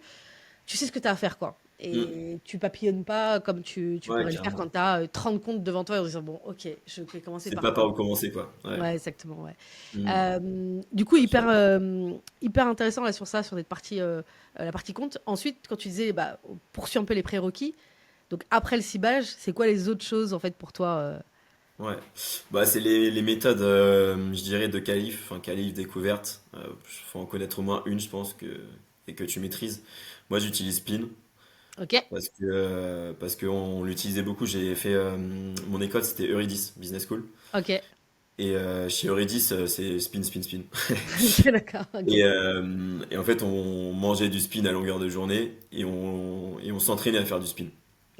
tu sais ce que tu as à faire, quoi. Mm. Et tu papillonnes pas comme tu Ouais, pourrais le faire carrément. quand tu as 30 comptes devant toi et en disant bon, ok, je vais commencer C'est par pas quoi. par où commencer, quoi. Ouais. Ouais, exactement, ouais. Mm. Du coup, Ouais, je suis d'accord. hyper intéressant là sur ça, sur cette partie, la partie compte. Ensuite, quand tu disais, bah, poursuis un peu les prérequis. Donc après le ciblage, c'est quoi les autres choses en fait pour toi Ouais, bah c'est les méthodes, je dirais, de qualif, enfin qualif découverte. Faut en connaître au moins une, je pense, et que tu maîtrises. Moi, j'utilise Spin Ok, parce que on l'utilisait beaucoup. J'ai fait mon école, c'était Eurydice Business School, ok, et chez Eurydice, c'est spin, spin, spin. ok, d'accord, ok, Et en fait, on mangeait du spin à longueur de journée et on s'entraînait à faire du spin.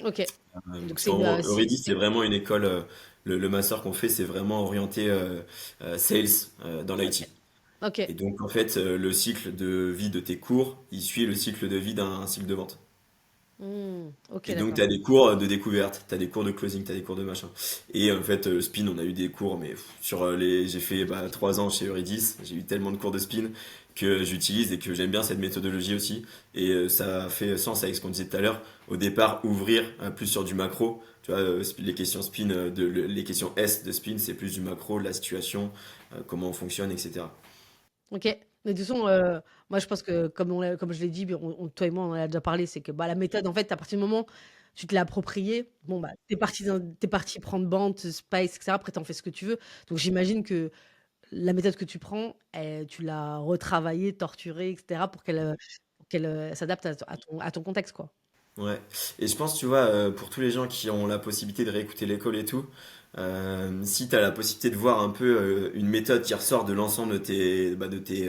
ok. Donc Parce c'est qu'en une, gros, Eurydice, c'est vraiment une école. Le master qu'on fait, c'est vraiment orienté sales dans ok, l'IT. ok, Et donc, en fait, le cycle de vie de tes cours, il suit le cycle de vie d'un cycle de vente. ok, Et donc, tu d'accord. as des cours de découverte, tu as des cours de closing, tu as des cours de machin. Et en fait, spin, on a eu des cours, mais j'ai fait 3 ans chez Eurydice, j'ai eu tellement de cours de spin que j'utilise et que j'aime bien cette méthodologie aussi. Et ça fait sens avec ce qu'on disait tout à l'heure. Au départ, ouvrir plus sur du macro. Tu vois, les questions spin, les questions S de spin, c'est plus du macro, la situation, comment on fonctionne, etc. OK. Mais de toute façon, moi je pense que comme je l'ai dit, toi et moi on en a déjà parlé, c'est que, bah, la méthode en fait à partir du moment où tu te l'as appropriée, bon bah, tu parti prendre Bant, Spice et cetera. Après tu en fais ce que tu veux. Donc j'imagine que la méthode que tu prends, tu l'as retravaillée, torturée et cetera pour qu'elle, s'adapte à ton contexte, quoi. Ouais. Et je pense, tu vois, pour tous les gens qui ont la possibilité de réécouter l'école et tout, si tu as la possibilité de voir un peu une méthode qui ressort de l'ensemble de tes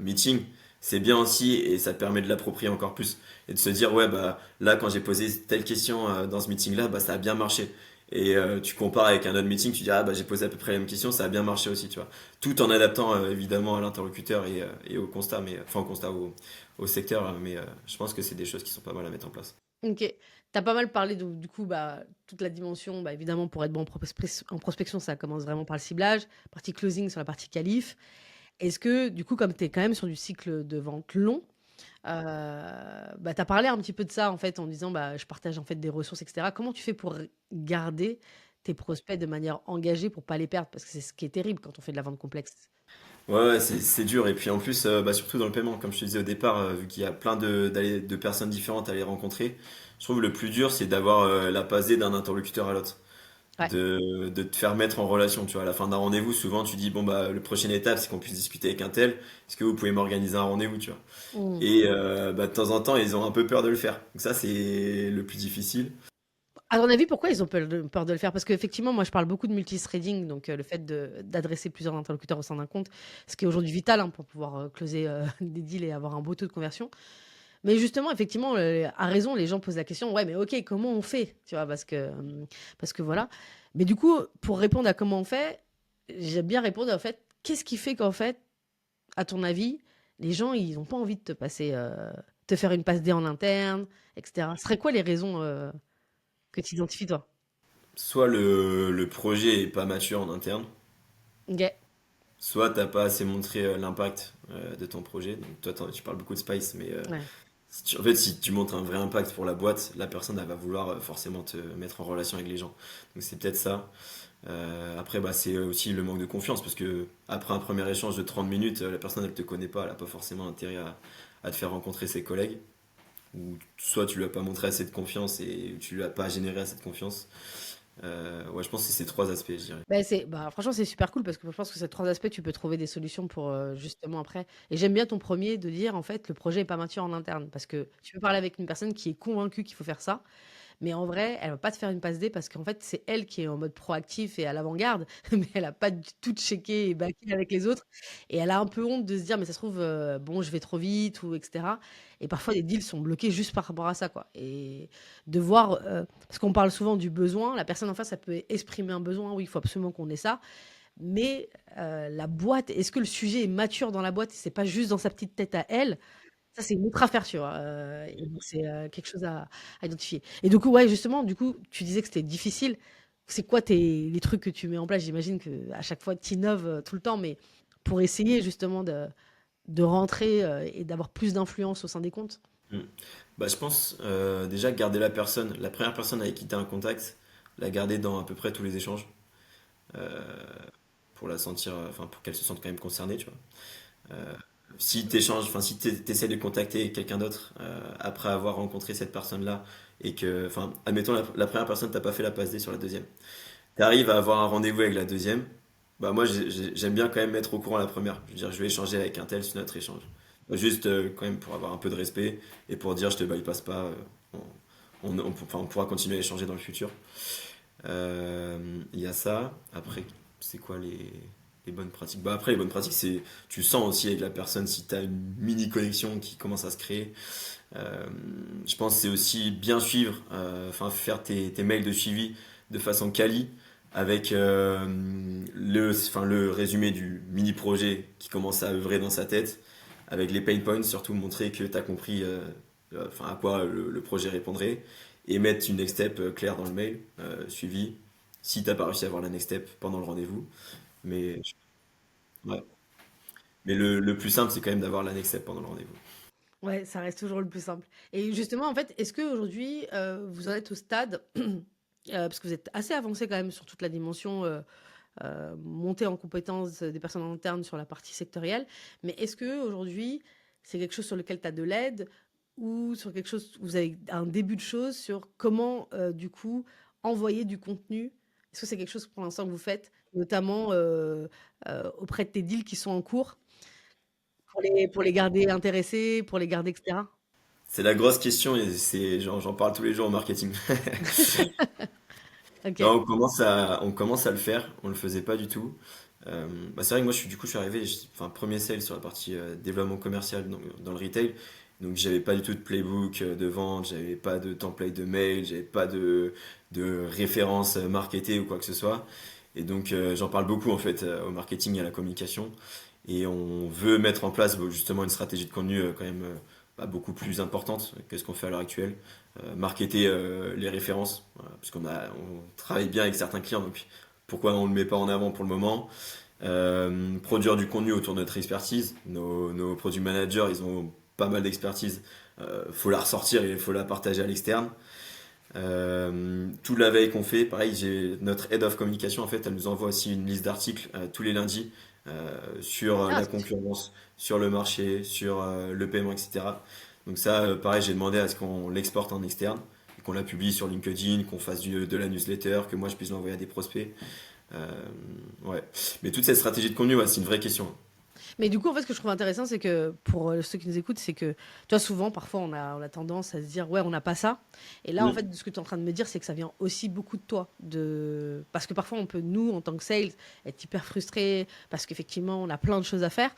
meetings, c'est bien aussi et ça te permet de l'approprier encore plus. Et de se dire, ouais, bah là, quand j'ai posé telle question dans ce meeting-là, bah ça a bien marché. Et tu compares avec un autre meeting, tu dis, ah bah j'ai posé à peu près la même question, ça a bien marché aussi, tu vois. Tout en adaptant évidemment à l'interlocuteur et au constat, mais enfin au constat, au secteur, mais je pense que c'est des choses qui sont pas mal à mettre en place. OK. Tu as pas mal parlé de du coup, toute la dimension, évidemment pour être bon en prospection, ça commence vraiment par le ciblage, partie closing sur la partie qualif. Est-ce que du coup, comme tu es quand même sur du cycle de vente long, tu as parlé un petit peu de ça en fait en disant: «Je partage en fait des ressources et cetera». Comment tu fais pour garder tes prospects de manière engagée pour pas les perdre? Parce que c'est ce qui est terrible quand on fait de la vente complexe. Ouais, ouais, c'est dur. Et puis en plus, surtout dans le paiement, comme je te disais au départ, vu qu'il y a plein de personnes différentes à les rencontrer, je trouve le plus dur, c'est d'avoir la passe D d'un interlocuteur à l'autre. Ouais. De te faire mettre en relation. Tu vois, à la fin d'un rendez-vous, souvent tu dis, bon, bah, le prochaine étape, c'est qu'on puisse discuter avec un tel. Est-ce que vous pouvez m'organiser un rendez-vous, tu vois? Mmh. Et de temps en temps, ils ont un peu peur de le faire. Donc ça, c'est le plus difficile. À ton avis, pourquoi ils ont peur de le faire? Parce qu'effectivement, moi, je parle beaucoup de multithreading, donc le fait d'adresser plusieurs interlocuteurs au sein d'un compte, ce qui est aujourd'hui vital, hein, pour pouvoir closer des deals et avoir un beau taux de conversion. Mais justement, effectivement, à raison, les gens posent la question, ouais, mais ok, comment on fait? Tu vois, parce que voilà. Mais du coup, pour répondre à comment on fait, j'aime bien répondre en fait, qu'est-ce qui fait qu'en fait, à ton avis, les gens, ils n'ont pas envie de te passer, te faire une passe D en interne, etc. Ce serait quoi les raisons que tu identifies, toi? Soit le projet est pas mature en interne, Ok. soit t'as pas assez montré l'impact de ton projet. Donc toi, tu parles beaucoup de Spice, mais Ouais. en fait, si tu montres un vrai impact pour la boîte, la personne, elle va vouloir forcément te mettre en relation avec les gens. Donc c'est peut-être ça. Après, c'est aussi le manque de confiance parce que après un premier échange de 30 minutes, la personne elle te connaît pas, elle a pas forcément intérêt à te faire rencontrer ses collègues. Ou soit tu lui as pas montré assez de confiance et tu lui as pas généré assez de confiance. Ouais, je pense que c'est ces trois aspects, je dirais. Franchement, c'est super cool parce que je pense que ces trois aspects, tu peux trouver des solutions pour justement après. Et j'aime bien ton premier de dire, en fait, le projet est pas mature en interne parce que tu peux parler avec une personne qui est convaincue qu'il faut faire ça. Mais en vrai, elle va pas te faire une passe D parce qu'en fait, c'est elle qui est en mode proactif et à l'avant-garde, mais elle a pas du tout checké et backé avec les autres. Et elle a un peu honte de se dire, mais ça se trouve, bon, je vais trop vite ou etc. Et parfois, les deals sont bloqués juste par rapport à ça, quoi. Et de voir, parce qu'on parle souvent du besoin, la personne en face, ça peut exprimer un besoin, oui, il faut absolument qu'on ait ça. Mais la boîte, est-ce que le sujet est mature dans la boîte et c'est pas juste dans sa petite tête à elle? Ça, c'est une autre affaire, tu vois? Et donc c'est, quelque chose à identifier. Et du coup, ouais, justement, du coup, tu disais que c'était difficile. C'est quoi les trucs que tu mets en place? J'imagine qu'à chaque fois, tu innoves, tout le temps, mais pour essayer justement de rentrer, et d'avoir plus d'influence au sein des comptes? Mm. Je pense déjà garder la première personne avec qui tu as un contact, la garder dans à peu près tous les échanges euh, pour la sentir, enfin pour qu'elle se sente quand même concernée, tu vois. Euh, Si t'échanges, enfin si t'essaies de contacter quelqu'un d'autre après avoir rencontré cette personne-là et que, enfin, admettons la première personne t'as pas fait la passe D sur la deuxième, t'arrives à avoir un rendez-vous avec la deuxième, bah moi j'aime bien quand même mettre au courant la première. Je veux dire, je vais échanger avec un tel sur notre échange. Juste quand même pour avoir un peu de respect et pour dire je te bypasse pas, enfin, on pourra continuer à échanger dans le futur. Il y a ça. Après, c'est quoi les bonnes pratiques? Après, les bonnes pratiques, c'est tu sens aussi avec la personne si tu as une mini connexion qui commence à se créer. Euh, je pense que c'est aussi bien suivre, enfin faire tes mails de suivi de façon quali avec le résumé du mini projet qui commence à œuvrer dans sa tête, avec les pain points, surtout montrer que tu as compris enfin, à quoi le projet répondrait et mettre une next step claire dans le mail suivi si t'as pas réussi à avoir la next step pendant le rendez-vous. Mais, ouais. Mais le plus simple, c'est quand même d'avoir la next step pendant le rendez-vous. Ouais, ça reste toujours le plus simple. Et justement, en fait, est-ce qu'aujourd'hui, vous en êtes au stade, parce que vous êtes assez avancé quand même sur toute la dimension, montée en compétence des personnes internes sur la partie sectorielle, mais est-ce qu'aujourd'hui, c'est quelque chose sur lequel tu as de l'aide ou sur quelque chose où vous avez un début de choses sur comment, du coup, envoyer du contenu? Est-ce que c'est quelque chose pour l'instant que vous faites, notamment auprès de tes deals qui sont en cours, pour les garder intéressés, pour les garder, etc. C'est la grosse question et j'en parle tous les jours au marketing. Ok. Non, on commence à le faire, on le faisait pas du tout. C'est vrai que moi, je suis arrivé, enfin, premier sale sur la partie développement commercial dans le retail. Donc, j'avais pas du tout de playbook de vente, j'avais pas de template de mail, j'avais pas de référence marketée ou quoi que ce soit. Et donc, j'en parle beaucoup en fait au marketing et à la communication. Et on veut mettre en place justement une stratégie de contenu quand même beaucoup plus importante que ce qu'on fait à l'heure actuelle. Marketer les références, voilà, parce on travaille bien avec certains clients, donc pourquoi on ne le met pas en avant pour le moment. Produire du contenu autour de notre expertise. Nos product managers, ils ont pas mal d'expertise. Faut la ressortir et il faut la partager à l'externe. Toute la veille qu'on fait, pareil, j'ai notre head of communication, en fait, elle nous envoie aussi une liste d'articles tous les lundis sur Ah, la c'est concurrence, sur le marché, sur le paiement, etc. Donc ça, pareil, j'ai demandé à ce qu'on l'exporte en externe, et qu'on la publie sur LinkedIn, qu'on fasse de la newsletter, que moi je puisse l'envoyer à des prospects. Euh, ouais. Mais toute cette stratégie de contenu, ouais, c'est une vraie question. Mais du coup, en fait, ce que je trouve intéressant, c'est que pour ceux qui nous écoutent, c'est que, tu vois, souvent, parfois, on a tendance à se dire, ouais, on n'a pas ça. Et là, en Mm. fait, ce que tu es en train de me dire, c'est que ça vient aussi beaucoup de toi. Parce que parfois, on peut, nous, en tant que sales, être hyper frustrés parce qu'effectivement, on a plein de choses à faire.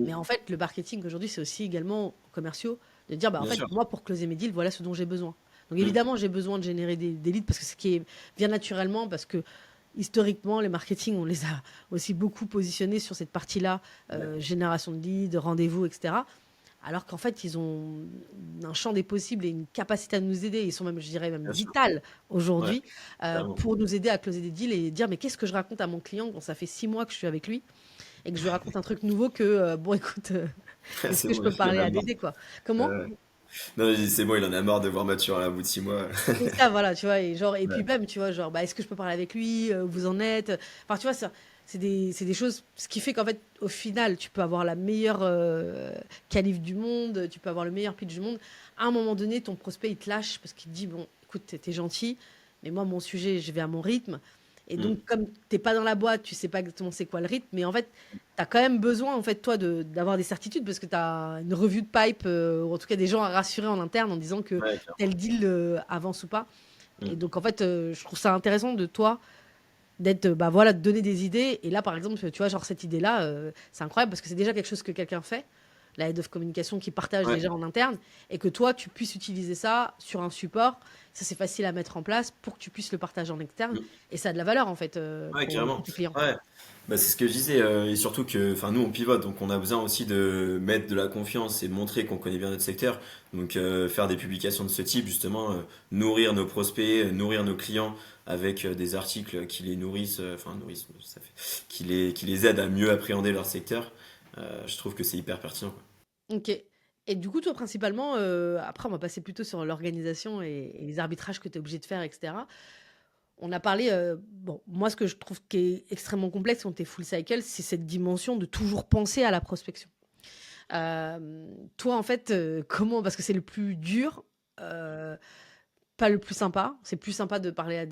Mais en Mm. fait, le marketing aujourd'hui, c'est aussi également aux commerciaux de dire, bah, en Bien fait, sûr. moi, pour closer mes deals, voilà ce dont j'ai besoin. Donc Mm. évidemment, j'ai besoin de générer des leads parce que vient naturellement, parce que historiquement, les marketing, on les a aussi beaucoup positionnés sur cette partie-là, Ouais, génération de leads, rendez-vous, etc. Alors qu'en fait, ils ont un champ des possibles et une capacité à nous aider. Ils sont même, je dirais, même bien sûr. vitales Ouais, aujourd'hui clairement. pour nous aider à closer des deals et dire, mais qu'est-ce que je raconte à mon client quand ça fait 6 mois que je suis avec lui et que je lui raconte un truc nouveau que, bon, écoute, est-ce C'est que je bon, peux il en parler a à marre. Dédé, quoi? Comment? Ouais. Non, c'est bon, il en a marre de voir Mathieu à la bout de 6 mois. C'est ça, voilà, tu vois, et genre, et puis Ouais, même, tu vois, genre, bah, est-ce que je peux parler avec lui, où vous en êtes? Enfin, tu vois, ça, c'est des choses, ce qui fait qu'en fait, au final, tu peux avoir la meilleure qualif du monde, tu peux avoir le meilleur pitch du monde. À un moment donné, ton prospect, il te lâche parce qu'il te dit, bon, écoute, t'es gentil, mais moi, mon sujet, je vais à mon rythme. Et mm, donc, comme t'es pas dans la boîte, tu sais pas exactement c'est quoi le rythme, mais en fait, tu as quand même besoin, en fait, toi, d'avoir des certitudes parce que tu as une revue de pipe, ou en tout cas des gens à rassurer en interne en disant que ouais, clairement. tel deal avance ou pas. Et Mm. donc, en fait, je trouve ça intéressant de toi d'être, bah voilà, de donner des idées. Et là, par exemple, tu vois, genre cette idée-là, c'est incroyable parce que c'est déjà quelque chose que quelqu'un fait, la head of communication qui partage Ouais, déjà en interne, et que toi, tu puisses utiliser ça sur un support. Ça, c'est facile à mettre en place pour que tu puisses le partager en externe. mm, Et ça a de la valeur, en fait, ouais, pour carrément. tes clients. Ouais, bah, c'est ce que je disais, et surtout que, enfin, nous on pivote, donc on a besoin aussi de mettre de la confiance et de montrer qu'on connaît bien notre secteur. Donc faire des publications de ce type, justement, nourrir nos prospects, nourrir nos clients avec des articles qui les nourrissent, enfin nourrissent, ça fait, qui les aident à mieux appréhender leur secteur. Je trouve que c'est hyper pertinent, quoi. Ok. Et du coup, toi, principalement, après, on va passer plutôt sur l'organisation et les arbitrages que tu es obligé de faire, etc. On a parlé, bon, moi, ce que je trouve qui est extrêmement complexe quand tu es full cycle, c'est cette dimension de toujours penser à la prospection. Toi, en fait, comment, parce que c'est le plus dur, euh, pas le plus sympa, c'est plus sympa de parler à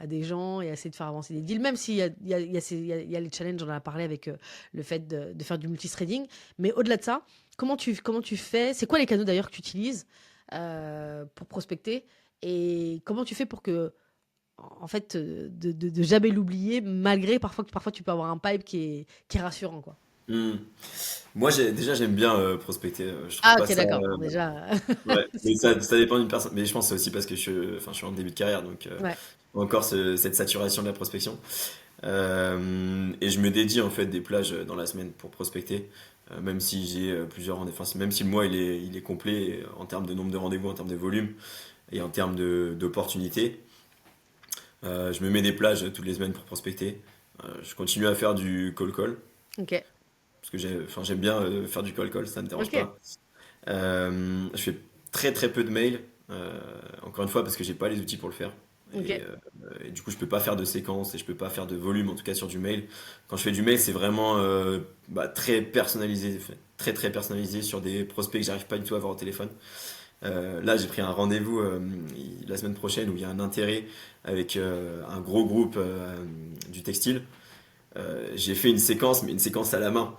des gens et essayer de faire avancer des deals, même s'il y a, il y a, il y a il y a les challenges, on en a parlé avec le fait de faire du multithreading. Mais au-delà de ça, comment tu fais, c'est quoi les canaux d'ailleurs que tu utilises pour prospecter et comment tu fais pour que en fait, de jamais l'oublier, malgré parfois que parfois tu peux avoir un pipe qui est rassurant, quoi. Hmm. Moi, déjà, j'aime bien prospecter. Je trouve Ah, pas ok, ça. d'accord. Bon, déjà, Ouais, mais c'est- ça dépend d'une personne. Mais je pense que c'est aussi parce que enfin, je suis en début de carrière, donc ouais, encore cette saturation de la prospection. Et je me dédie en fait des plages dans la semaine pour prospecter, même si j'ai plusieurs rendez-vous, enfin, même si le mois il est complet en termes de nombre de rendez-vous, en termes de volume et en termes d'opportunités. Je me mets des plages toutes les semaines pour prospecter. Je continue à faire du call call ok, parce que enfin, j'aime bien faire du call call, ça ne me dérange ok, pas. Je fais très très peu de mails, encore une fois parce que j'ai pas les outils pour le faire. ok, Et du coup, je peux pas faire de séquence et je peux pas faire de volume, en tout cas sur du mail. Quand je fais du mail, c'est vraiment très personnalisé, très très personnalisé sur des prospects que j'arrive pas du tout à avoir au téléphone. Là, j'ai pris un rendez-vous la semaine prochaine où il y a un intérêt avec un gros groupe du textile. J'ai fait une séquence, mais une séquence à la main.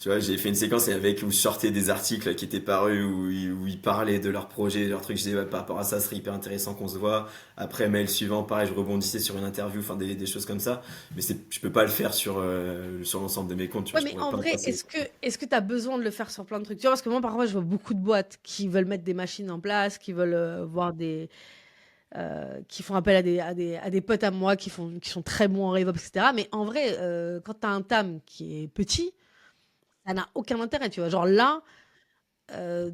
Tu vois, j'ai fait une séquence avec où je sortais des articles qui étaient parus où ils parlaient de leur projet, de leur truc. Je disais, ouais, par rapport à ça, ce serait hyper intéressant qu'on se voit. Après, mail suivant, pareil, je rebondissais sur une interview, enfin des choses comme ça. Mais je peux pas le faire sur l'ensemble de mes comptes, tu vois, ouais, je mais pourrais en pas vrai, passer. est-ce que tu as besoin de le faire sur plein de trucs? Tu vois, parce que moi, parfois, je vois beaucoup de boîtes qui veulent mettre des machines en place, qui veulent voir qui font appel à des potes à moi qui sont très bons en RevOps, etc. Mais en vrai, quand tu as un TAM qui est petit, ça n'a aucun intérêt, tu vois. Genre là,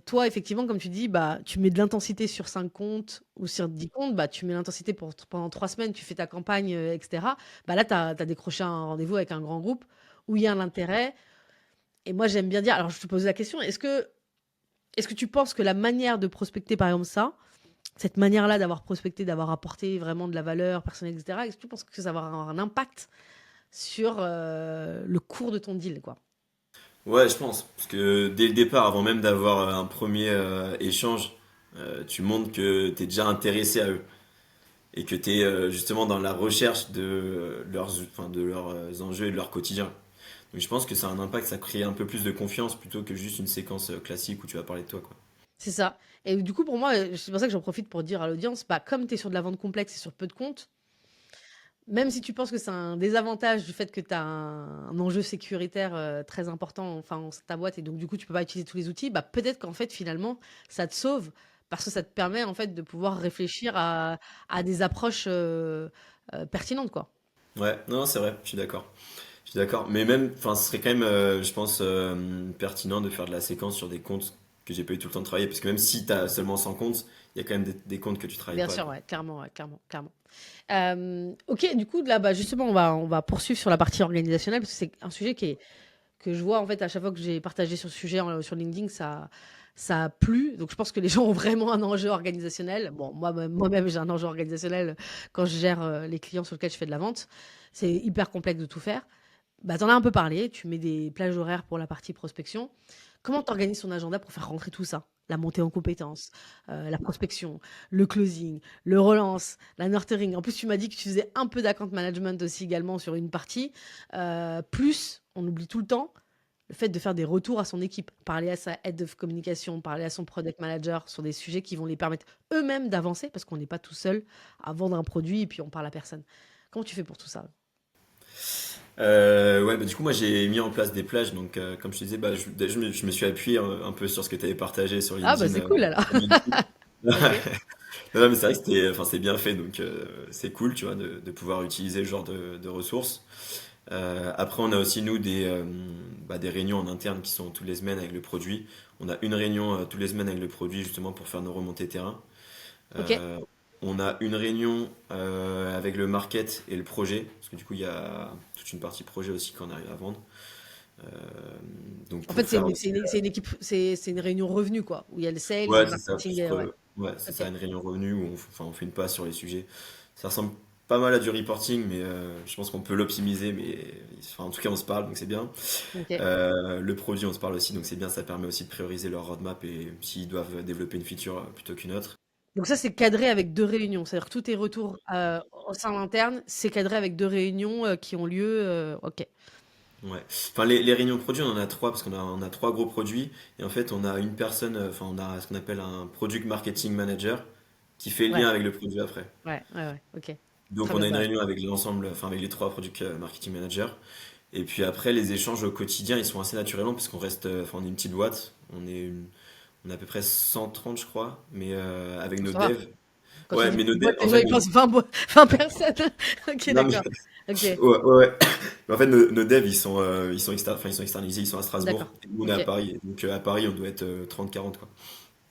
toi, effectivement, comme tu dis, bah, tu mets de l'intensité sur 5 comptes ou sur 10 comptes, bah, tu mets l'intensité pendant 3 semaines, tu fais ta campagne, et cetera. Bah, là, tu as décroché un rendez-vous avec un grand groupe où il y a un intérêt et moi, j'aime bien dire alors je te pose la question, est-ce que tu penses que la manière de prospecter, par exemple ça, cette manière-là d'avoir prospecté, d'avoir apporté vraiment de la valeur personnelle et cetera, est-ce que tu penses que ça va avoir un impact sur, le cours de ton deal, quoi? Ouais, je pense. Parce que dès le départ, avant même d'avoir un premier échange, tu montres que tu es déjà intéressé à eux et que tu es justement dans la recherche de leurs enjeux et de leur quotidien. Donc je pense que ça a un impact, ça crée un peu plus de confiance plutôt que juste une séquence classique où tu vas parler de toi, quoi. C'est ça et du coup, pour moi, c'est pour ça que j'en profite pour dire à l'audience, bah, comme tu es sur de la vente complexe et sur peu de comptes, même si tu penses que c'est un désavantage du fait que tu as un enjeu sécuritaire, très important, enfin, en ta boîte et donc du coup, tu peux pas utiliser tous les outils, bah, peut-être qu'en fait, finalement, ça te sauve parce que ça te permet, en fait, de pouvoir réfléchir à des approches, pertinentes, quoi. Ouais, non, c'est vrai, je suis d'accord. Je suis d'accord. Mais même, enfin, ce serait quand même, je pense, pertinent de faire de la séquence sur des comptes que j'ai pas eu tout le temps de travailler. Parce que même si tu as seulement 100 comptes, il y a quand même des comptes que tu travailles Bien pas, sûr, quoi. ouais, clairement, ouais, clairement, clairement. OK, du coup, là, bah, justement, on va poursuivre sur la partie organisationnelle parce que c'est un sujet que je vois en fait à chaque fois que j'ai partagé sur ce sujet sur LinkedIn, ça a plu. Donc je pense que les gens ont vraiment un enjeu organisationnel. Bon, moi-même j'ai un enjeu organisationnel quand je gère les clients sur lesquels je fais de la vente. C'est hyper complexe de tout faire. Bah, t'en as un peu parlé, tu mets des plages horaires pour la partie prospection. Comment tu organises ton agenda pour faire rentrer tout ça? La montée en compétences, la prospection, le closing, le relance, la nurturing. En plus, tu m'as dit que tu faisais un peu d'account management aussi également sur une partie. Plus, on oublie tout le temps, le fait de faire des retours à son équipe, parler à sa head of communication, parler à son product manager sur des sujets qui vont les permettre eux-mêmes d'avancer parce qu'on n'est pas tout seul à vendre un produit et puis on parle à personne. Comment tu fais pour tout ça? Ouais, bah, du coup, moi j'ai mis en place des plages. Donc, comme je te disais, bah, je me suis appuyé un peu sur ce que tu avais partagé sur Ah bah LinkedIn. c'est cool alors. Sur LinkedIn. Ok. Non, mais c'est vrai que enfin, c'est bien fait. Donc, c'est cool, tu vois, de pouvoir utiliser ce genre de ressources. Après, on a aussi, nous, des réunions en interne qui sont toutes les semaines avec le produit. On a une réunion toutes les semaines avec le produit, justement, pour faire nos remontées terrain. Ok. Euh, on a une réunion avec le market et le projet, parce que du coup, il y a toute une partie projet aussi qu'on arrive à vendre. Euh, donc, En pour fait, c'est faire une, c'est aussi. une, c'est une équipe, c'est une réunion revenu quoi, où il y a le sales, le Ouais, c'est ça, marketing et ouais. ouais, c'est Ok. ça, une réunion revenu où enfin, on fait une passe sur les sujets. Ça ressemble pas mal à du reporting, mais je pense qu'on peut l'optimiser, mais enfin, en tout cas, on se parle, donc c'est bien. Ok. Le produit, on se parle aussi, donc c'est bien, ça permet aussi de prioriser leur roadmap et s'ils doivent développer une feature plutôt qu'une autre. Donc ça, c'est cadré avec deux réunions. C'est-à-dire que tous tes retours au sein interne, c'est cadré avec deux réunions qui ont lieu. Ok. Ouais. Enfin, les réunions produits, on en a trois parce on a trois gros produits et en fait, on a une personne, enfin, on a ce qu'on appelle un product marketing manager qui fait le Ouais, lien avec le produit après. ouais, ouais, ouais. Ok. Donc, Très on bien. a une Bah, réunion avec l'ensemble, enfin, avec les trois product marketing managers. Et puis après, les échanges au quotidien, ils sont assez naturellement parce qu'on reste, enfin, on est une petite boîte, on est à peu près 130, je crois, mais avec nos ça va. devs. Quand tu Ouais, dis mais nos petite boîte, devs, en les gens fait, ils pensent 20, 20 personnes. Ok, non, mais d'accord. Ok, ouais, ouais, ouais. Mais en fait, nos devs, enfin, ils sont externalisés, ils sont à Strasbourg. d'accord. Et nous, on est à Ok. Paris. Donc, à Paris, on doit être 30-40, quoi.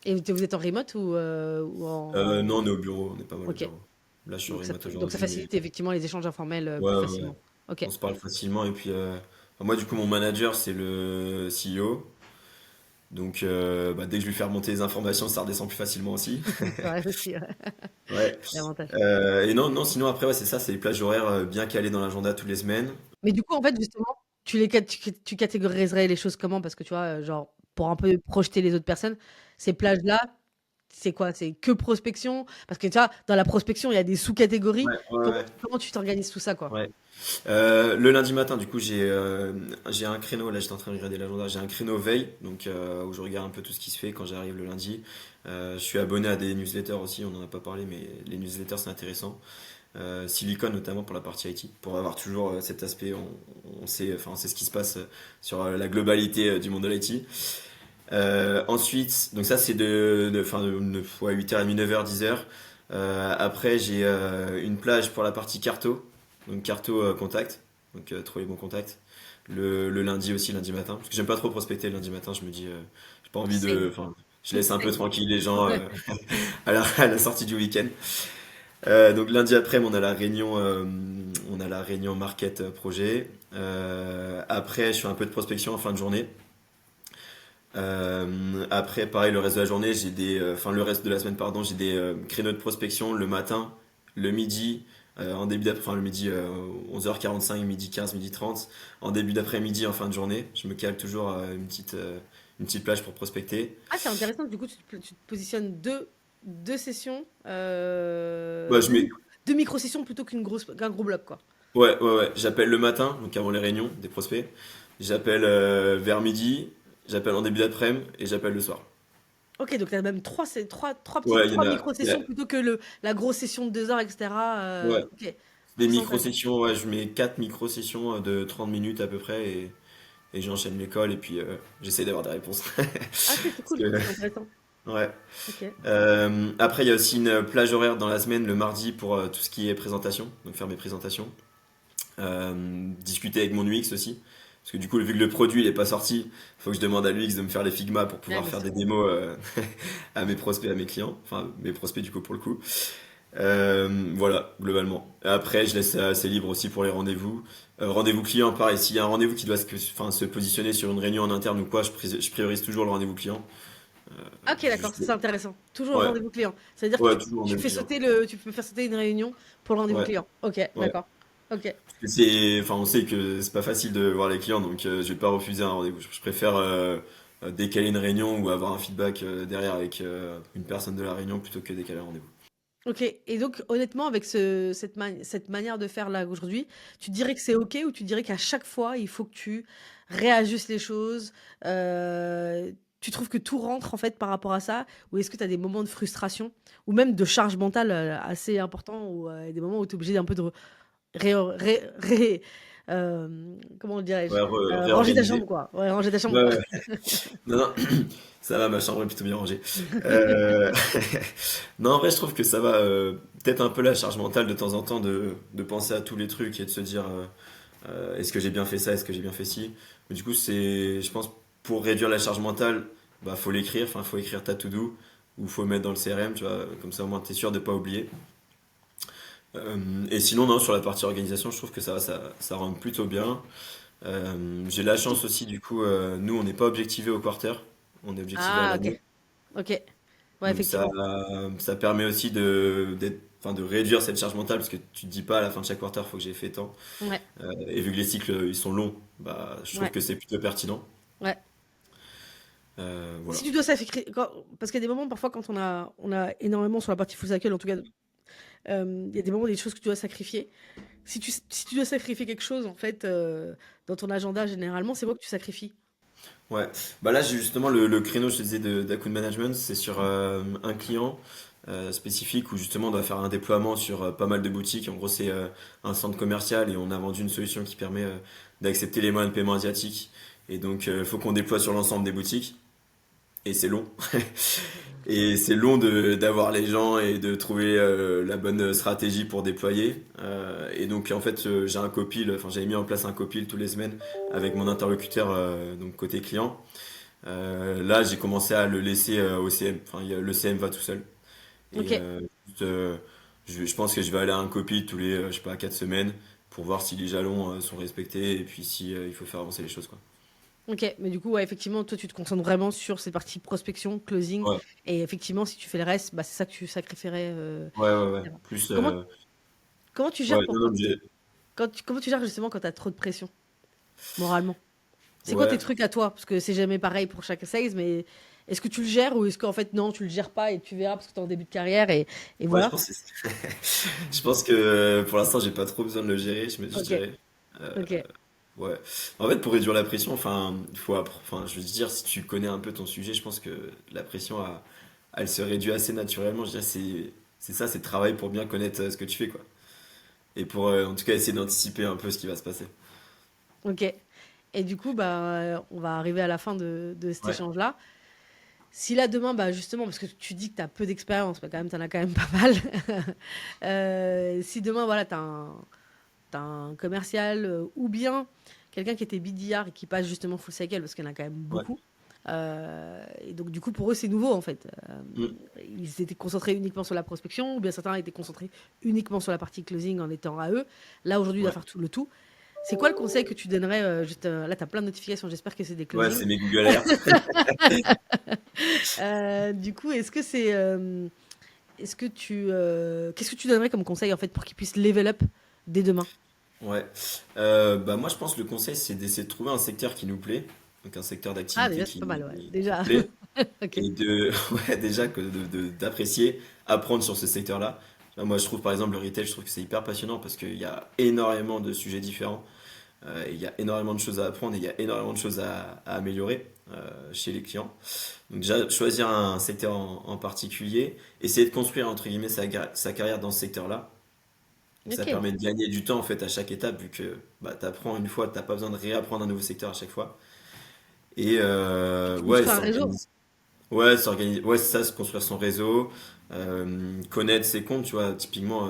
Et vous êtes en remote ou Non, on est au bureau, on est pas mal au Ok. bureau. Là, je suis en Donc ça, remote donc ça aujourd'hui, mais facilite effectivement les échanges informels ouais, plus ouais, ouais. facilement. Ok. On se parle facilement. Et puis, enfin, moi, du coup, mon manager, c'est le CEO. Donc, bah, dès que je lui fais remonter les informations, ça redescend plus facilement aussi. C'est vrai aussi, ouais. Ouais. L'avantage. Et non, non, sinon, après, ouais, c'est ça, c'est les plages horaires bien calées dans l'agenda toutes les semaines. Mais du coup, en fait, justement, tu catégoriserais les choses comment? Parce que tu vois, genre, pour un peu projeter les autres personnes, ces plages-là, c'est quoi? C'est que prospection? Parce que tu vois, dans la prospection, il y a des sous-catégories. Ouais, ouais, Comment, ouais. comment tu t'organises tout ça, quoi? Ouais. Le lundi matin, du coup, j'ai un créneau. Là, j'étais en train de regarder l'agenda. J'ai un créneau veille, donc où je regarde un peu tout ce qui se fait quand j'arrive le lundi. Je suis abonné à des newsletters aussi. On en a pas parlé, mais les newsletters c'est intéressant. Silicon notamment pour la partie IT, pour avoir toujours cet aspect. On sait, enfin, on sait ce qui se passe sur la globalité du monde de l'IT. Ensuite, donc ça c'est enfin, ouais, 8h30, 9h, 10h. Après, j'ai une plage pour la partie carto, donc carto contact, donc trouver les bons contacts. Le lundi aussi, lundi matin, parce que j'aime pas trop prospecter le lundi matin, J'ai pas envie de, Same, enfin, je laisse un peu same. tranquille les gens à la sortie du week-end. Donc lundi après, on a la réunion market projet. Après, je fais un peu de prospection en fin de journée. Après, pareil, le reste de la journée, enfin le reste de la semaine, pardon, j'ai des créneaux de prospection le matin, le midi, en début d'après, enfin le midi 11h45, midi 15, midi 30, en début d'après-midi, en fin de journée. Je me cale toujours une petite plage pour prospecter. Ah, c'est intéressant, du coup, tu te positionnes deux sessions, Ouais, je mets, deux micro-sessions plutôt qu'un gros bloc, quoi. ouais, j'appelle le matin, donc avant les réunions des prospects. J'appelle vers midi, j'appelle en début d'après-midi et j'appelle le soir. Ok, donc tu as même Ouais, trois micro-sessions il plutôt que la grosse session de 2 heures, etc. ouais. Ok, Des c'est intéressant. micro-sessions, ouais, je mets 4 micro-sessions de 30 minutes à peu près et j'enchaîne l'école et puis j'essaie d'avoir des réponses. Ah, ok, c'est Parce cool, que, c'est intéressant. ouais. Ok. Après, il y a aussi une plage horaire dans la semaine, le mardi, pour tout ce qui est présentation, donc faire mes présentations. Discuter avec mon UX aussi. Parce que du coup, vu que le produit n'est pas sorti, il faut que je demande à l'UX de me faire les Figma pour Ouais, pouvoir bien faire des sûr. démos à mes prospects, à mes clients. Enfin, mes prospects du coup pour le coup. Voilà, globalement. Après, je laisse assez libre aussi pour les rendez-vous. Rendez-vous client, pareil. S'il y a un rendez-vous qui doit enfin, se positionner sur une réunion en interne ou quoi, je priorise toujours le rendez-vous client. Ok, d'accord, Juste- c'est intéressant. Toujours Ouais, rendez-vous client. C'est-à-dire que ouais, toujours tu rendez-vous fais client. sauter tu peux faire sauter une réunion pour le rendez-vous Ouais, client. Ok, ouais. d'accord. Ok. Enfin, on sait que c'est pas facile de voir les clients, donc je vais pas refuser un rendez-vous. Je préfère décaler une réunion ou avoir un feedback derrière avec une personne de la réunion plutôt que décaler un rendez-vous. Ok. Et donc, honnêtement, avec cette manière de faire là aujourd'hui, tu dirais que c'est ok ou tu dirais qu'à chaque fois, il faut que tu réajustes les choses tu trouves que tout rentre en fait par rapport à ça? Ou est-ce que tu as des moments de frustration ou même de charge mentale assez importants ou des moments où tu es obligé un peu de Ré ré ré comment dirais-je? Ouais, Ranger ta réorganiser. chambre quoi. Ouais, ranger ta chambre Ouais, quoi. ouais. Non, non, ça va, ma chambre est plutôt bien rangée. Euh, Non, en vrai, je trouve que ça va peut-être un peu la charge mentale de temps en temps de penser à tous les trucs et de se dire est-ce que j'ai bien fait ça, est-ce que j'ai bien fait ci. Mais du coup, je pense, pour réduire la charge mentale, bah, faut l'écrire, enfin, faut écrire ta to-do ou faut le mettre dans le CRM, tu vois, comme ça au moins t'es sûr de pas oublier. Et sinon, non, sur la partie organisation, je trouve que ça rentre plutôt bien. J'ai la chance aussi, du coup, nous, on n'est pas objectivé au quarter, on est objectivé à Ah OK. l'année. OK. Ouais, Donc effectivement. ça permet aussi enfin, de réduire cette charge mentale parce que tu te dis pas à la fin de chaque quarter, faut que j'ai fait tant. Ouais, Et vu que les cycles ils sont longs, bah, je trouve ouais, que c'est plutôt pertinent. ouais. Voilà. Si tu dois sacrifier parce qu'il y a des moments parfois quand on a énormément sur la partie full cycle en tout cas, il y a des moments, des choses que tu dois sacrifier. Si tu dois sacrifier quelque chose en fait, dans ton agenda généralement, c'est quoi que tu sacrifies? Ouais. Bah là, j'ai justement le créneau, je te disais, d'account management, c'est sur un client spécifique où justement on doit faire un déploiement sur pas mal de boutiques. En gros, c'est un centre commercial et on a vendu une solution qui permet d'accepter les moyens de paiement asiatiques. Et donc, il faut qu'on déploie sur l'ensemble des boutiques. Et c'est long. Et c'est long d'avoir les gens et de trouver la bonne stratégie pour déployer. Et donc en fait j'ai un copil, enfin j'avais mis en place un copil tous les semaines avec mon interlocuteur donc côté client. Là j'ai commencé à le laisser au CM. Enfin le CM va tout seul. Et OK. juste, je pense que je vais aller à un copil tous les je sais pas 4 semaines pour voir si les jalons sont respectés et puis si il faut faire avancer les choses quoi. OK, mais du coup, ouais, effectivement, toi, tu te concentres vraiment sur cette partie prospection, closing Ouais, et effectivement, si tu fais le reste, bah, c'est ça que tu sacrifierais, ouais. évidemment. Plus Comment comment tu gères ouais, pour non, quand non, comment tu gères justement quand tu as trop de pression, moralement? C'est quoi tes ouais. trucs à toi? Parce que c'est jamais pareil pour chaque sales, mais est-ce que tu le gères ou est-ce qu'en fait, non, tu le gères pas et tu verras parce que tu es en début de carrière et Ouais, je voilà? pense que je pense que pour l'instant, j'ai pas trop besoin de le gérer, je OK, dirais. Euh, OK, ouais. En fait, pour réduire la pression, enfin, enfin, je veux dire, si tu connais un peu ton sujet, je pense que la pression, elle se réduit assez naturellement. Je dirais, c'est ça, c'est le travail pour bien connaître ce que tu fais, quoi. Et pour, en tout cas, essayer d'anticiper un peu ce qui va se passer. OK et du coup, bah, on va arriver à la fin de cet Ouais. échange-là. Si là demain, bah justement, parce que tu dis que tu as peu d'expérience, mais quand même, tu en as quand même pas mal. Si demain, voilà, t'as un commercial ou bien quelqu'un qui était BDR et qui passe justement full cycle, parce qu'il y en a quand même Ouais. beaucoup. Et donc, du coup, pour eux, c'est nouveau, en fait. Mm. Ils étaient concentrés uniquement sur la prospection, ou bien certains étaient concentrés uniquement sur la partie closing en étant à eux. Là, aujourd'hui, il doit Ouais, faire tout le tout. C'est quoi le conseil que tu donnerais là, tu as plein de notifications, j'espère que c'est des ouais, closings. c'est mes Google Alerts. Du coup, qu'est-ce que tu donnerais comme conseil, en fait, pour qu'ils puissent level up dès demain? Ouais. Bah moi, je pense que le conseil, c'est d'essayer de trouver un secteur qui nous plaît, donc un secteur Ah, d'activité déjà, c'est pas mal, ouais. qui Déjà. nous plaît, Ok. et ouais, déjà d'apprécier, apprendre sur ce secteur-là. Moi, je trouve par exemple le retail, je trouve que c'est hyper passionnant parce qu'il y a énormément de sujets différents, et il y a énormément de choses à apprendre et il y a énormément de choses à améliorer chez les clients. Donc déjà, choisir un secteur en particulier, essayer de construire entre guillemets sa carrière dans ce secteur-là. Donc ça Ok. permet de gagner du temps en fait à chaque étape vu que bah, tu apprends une fois, t'as pas besoin de réapprendre un nouveau secteur à chaque fois. Et Et tu ouais, construis un réseau. s'organiser. Ouais, s'organiser. Ouais, c'est ça, se construire son réseau, connaître ses comptes, tu vois. Typiquement,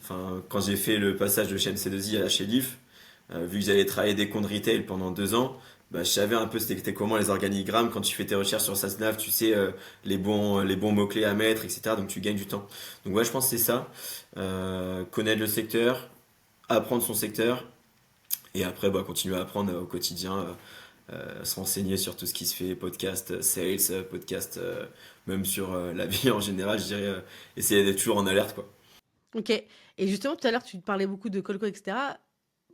enfin, quand j'ai fait le passage de chez MC2I à chez Leaf, vu que j'allais travailler des comptes retail pendant 2 ans, bah, je savais un peu c'était comment les organigrammes. Quand tu fais tes recherches sur SASNAV, tu sais les bons mots-clés à mettre, etc. Donc tu gagnes du temps. Donc ouais, je pense que c'est ça. Connaître le secteur, apprendre son secteur, et après bah, continuer à apprendre au quotidien, se renseigner sur tout ce qui se fait, podcast, sales, podcast, même sur la vie en général, je dirais, essayer d'être toujours en alerte, quoi. Ok. Et justement, tout à l'heure, tu parlais beaucoup de Colco, etc.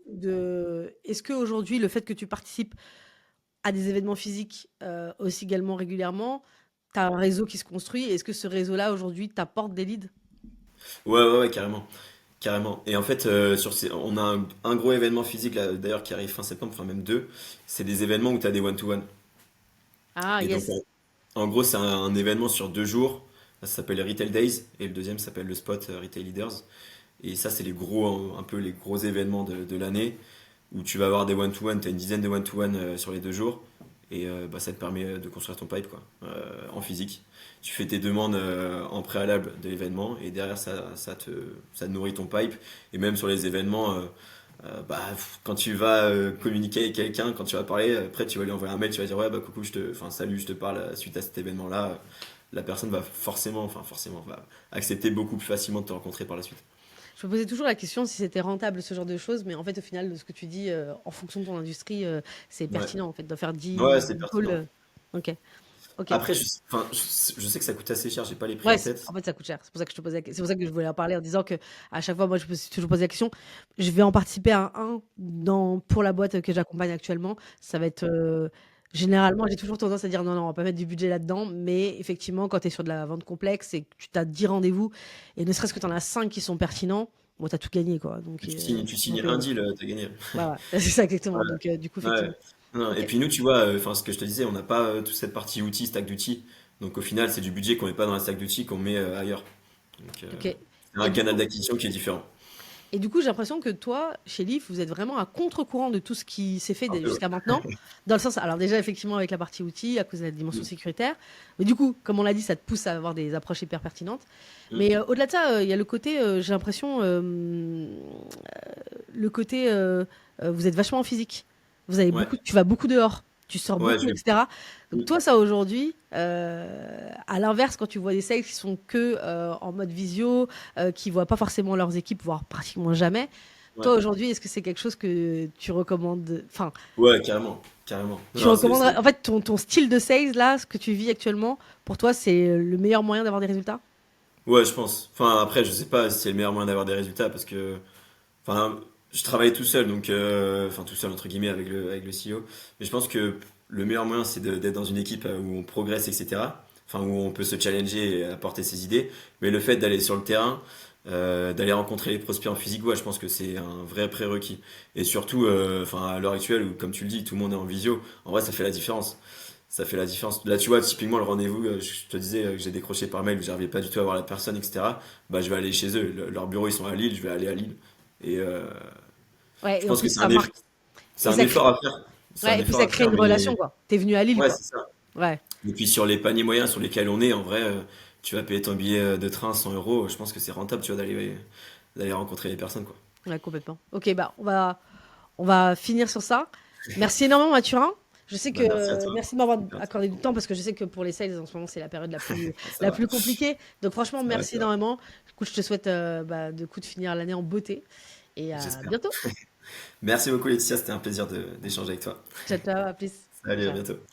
Est-ce qu'aujourd'hui, le fait que tu participes à des événements physiques aussi également régulièrement, tu as un réseau qui se construit? Est-ce que ce réseau-là, aujourd'hui, t'apporte des leads? Ouais, carrément. Carrément. Et en fait, on a un gros événement physique là, d'ailleurs qui arrive fin septembre, enfin même deux. C'est des événements où tu as des one-to-one. Ah, Et donc, yes. en gros, c'est un événement sur 2 jours. Ça s'appelle les Retail Days et le deuxième s'appelle le Spot Retail Leaders. Et ça, c'est les gros, un peu les gros événements de l'année où tu vas avoir des one-to-one, tu as une dizaine de one-to-one sur les 2 jours. Et bah, ça te permet de construire ton pipe quoi, en physique. Tu fais tes demandes en préalable de l'événement et derrière ça te nourrit ton pipe. Et même sur les événements, bah, quand tu vas communiquer avec quelqu'un, quand tu vas parler, après tu vas lui envoyer un mail, tu vas dire ouais bah coucou, enfin salut, je te parle suite à cet événement-là. La personne va forcément, va accepter beaucoup plus facilement de te rencontrer par la suite. Je me posais toujours la question si c'était rentable, ce genre de choses, mais en fait, au final, de ce que tu dis, en fonction de ton industrie, c'est Ouais, pertinent, en fait, de faire ouais, 10 c'est calls. pertinent. Ok, ok. Après, enfin, je sais que ça coûte assez cher, j'ai pas les prix Ouais, en tête. en fait, ça coûte cher. C'est pour ça que je te posais c'est pour ça que je voulais en parler en disant que à chaque fois, moi, je me suis toujours posé la question. Je vais en participer à un pour la boîte que j'accompagne actuellement. Ça va être généralement, j'ai toujours tendance à dire non, non, on va pas mettre du budget là-dedans. Mais effectivement, quand tu es sur de la vente complexe et que tu as 10 rendez-vous et ne serait-ce que tu en as 5 qui sont pertinents, bon, tu as tout gagné, quoi. Donc, Tu signes un deal, t'as gagné. ouais, ouais, c'est ça exactement. Ouais, Donc, du coup, ouais. effectivement. Non, et Ok, puis nous, tu vois, enfin, ce que je te disais, on n'a pas toute cette partie outils, stack d'outils. Donc au final, c'est du budget qu'on met pas dans la stack d'outils, qu'on met ailleurs. Donc ok. c'est Et un du canal coup, d'acquisition qui est différent. J'ai l'impression que toi, chez Leaf, vous êtes vraiment à contre-courant de tout ce qui s'est fait Un peu, jusqu'à maintenant. Dans le sens, alors déjà, effectivement, avec la partie outils, à cause de la dimension ouais. sécuritaire. Mais du coup, comme on l'a dit, ça te pousse à avoir des approches hyper pertinentes. Mm, Mais mm. au-delà de ça, il y a le côté, j'ai l'impression, le côté, vous êtes vachement en physique. Ouais, Tu vas beaucoup dehors. Tu sors ouais, beaucoup, etc. mm. Donc toi, ça aujourd'hui, à l'inverse, quand tu vois des sales qui sont que en mode visio, qui voient pas forcément leurs équipes, voire pratiquement jamais, Ouais. toi aujourd'hui, est-ce que c'est quelque chose que tu recommandes? Enfin, Ouais, carrément, carrément. tu Non, recommanderais. En fait, ton style de sales là, ce que tu vis actuellement, pour toi, c'est le meilleur moyen d'avoir des résultats? ouais, je pense. Enfin, après, je sais pas si c'est le meilleur moyen d'avoir des résultats parce que, enfin, je travaille tout seul, donc, enfin, tout seul entre guillemets avec le CEO. Mais je pense que le meilleur moyen, c'est d'être dans une équipe où on progresse, etc. Enfin, où on peut se challenger et apporter ses idées. Mais le fait d'aller sur le terrain, d'aller rencontrer les prospects en physique, ouais, je pense que c'est un vrai prérequis. Et surtout, enfin, à l'heure actuelle, où, comme tu le dis, tout le monde est en visio, en vrai, ça fait la différence. Ça fait la différence. Là, tu vois, typiquement, le rendez-vous, je te disais que j'ai décroché par mail, que j'arrivais pas du tout à voir la personne, etc. Bah, je vais aller chez eux. Leurs bureaux, ils sont à Lille, je vais aller à Lille. Et Ouais, je et en pense que plus ça marque. c'est Et un ça crée, effort à faire. C'est un ouais, et puis effort ça à crée faire, une relation mais quoi. T'es venu à Lille ouais, quoi. c'est ça. Ouais, Et puis sur les paniers moyens sur lesquels on est, en vrai, tu vas payer ton billet de train 100 euros. Je pense que c'est rentable, tu vois, d'aller rencontrer les personnes, quoi. ouais, complètement. Ok, bah on va finir sur ça. Merci énormément, Mathurin. Je sais que Bah, merci à toi. merci de m'avoir C'était accordé du intéressant. temps parce que je sais que pour les sales en ce moment, c'est la période Ça la va. plus compliquée. Donc franchement, C'est vrai, merci c'est vrai. énormément. Écoute, je te souhaite bah, de coup de finir l'année en beauté et à J'espère. bientôt. Merci beaucoup, Laetitia. C'était un plaisir d'échanger avec toi. Ciao, ciao, à plus. Salut, à Ciao. bientôt.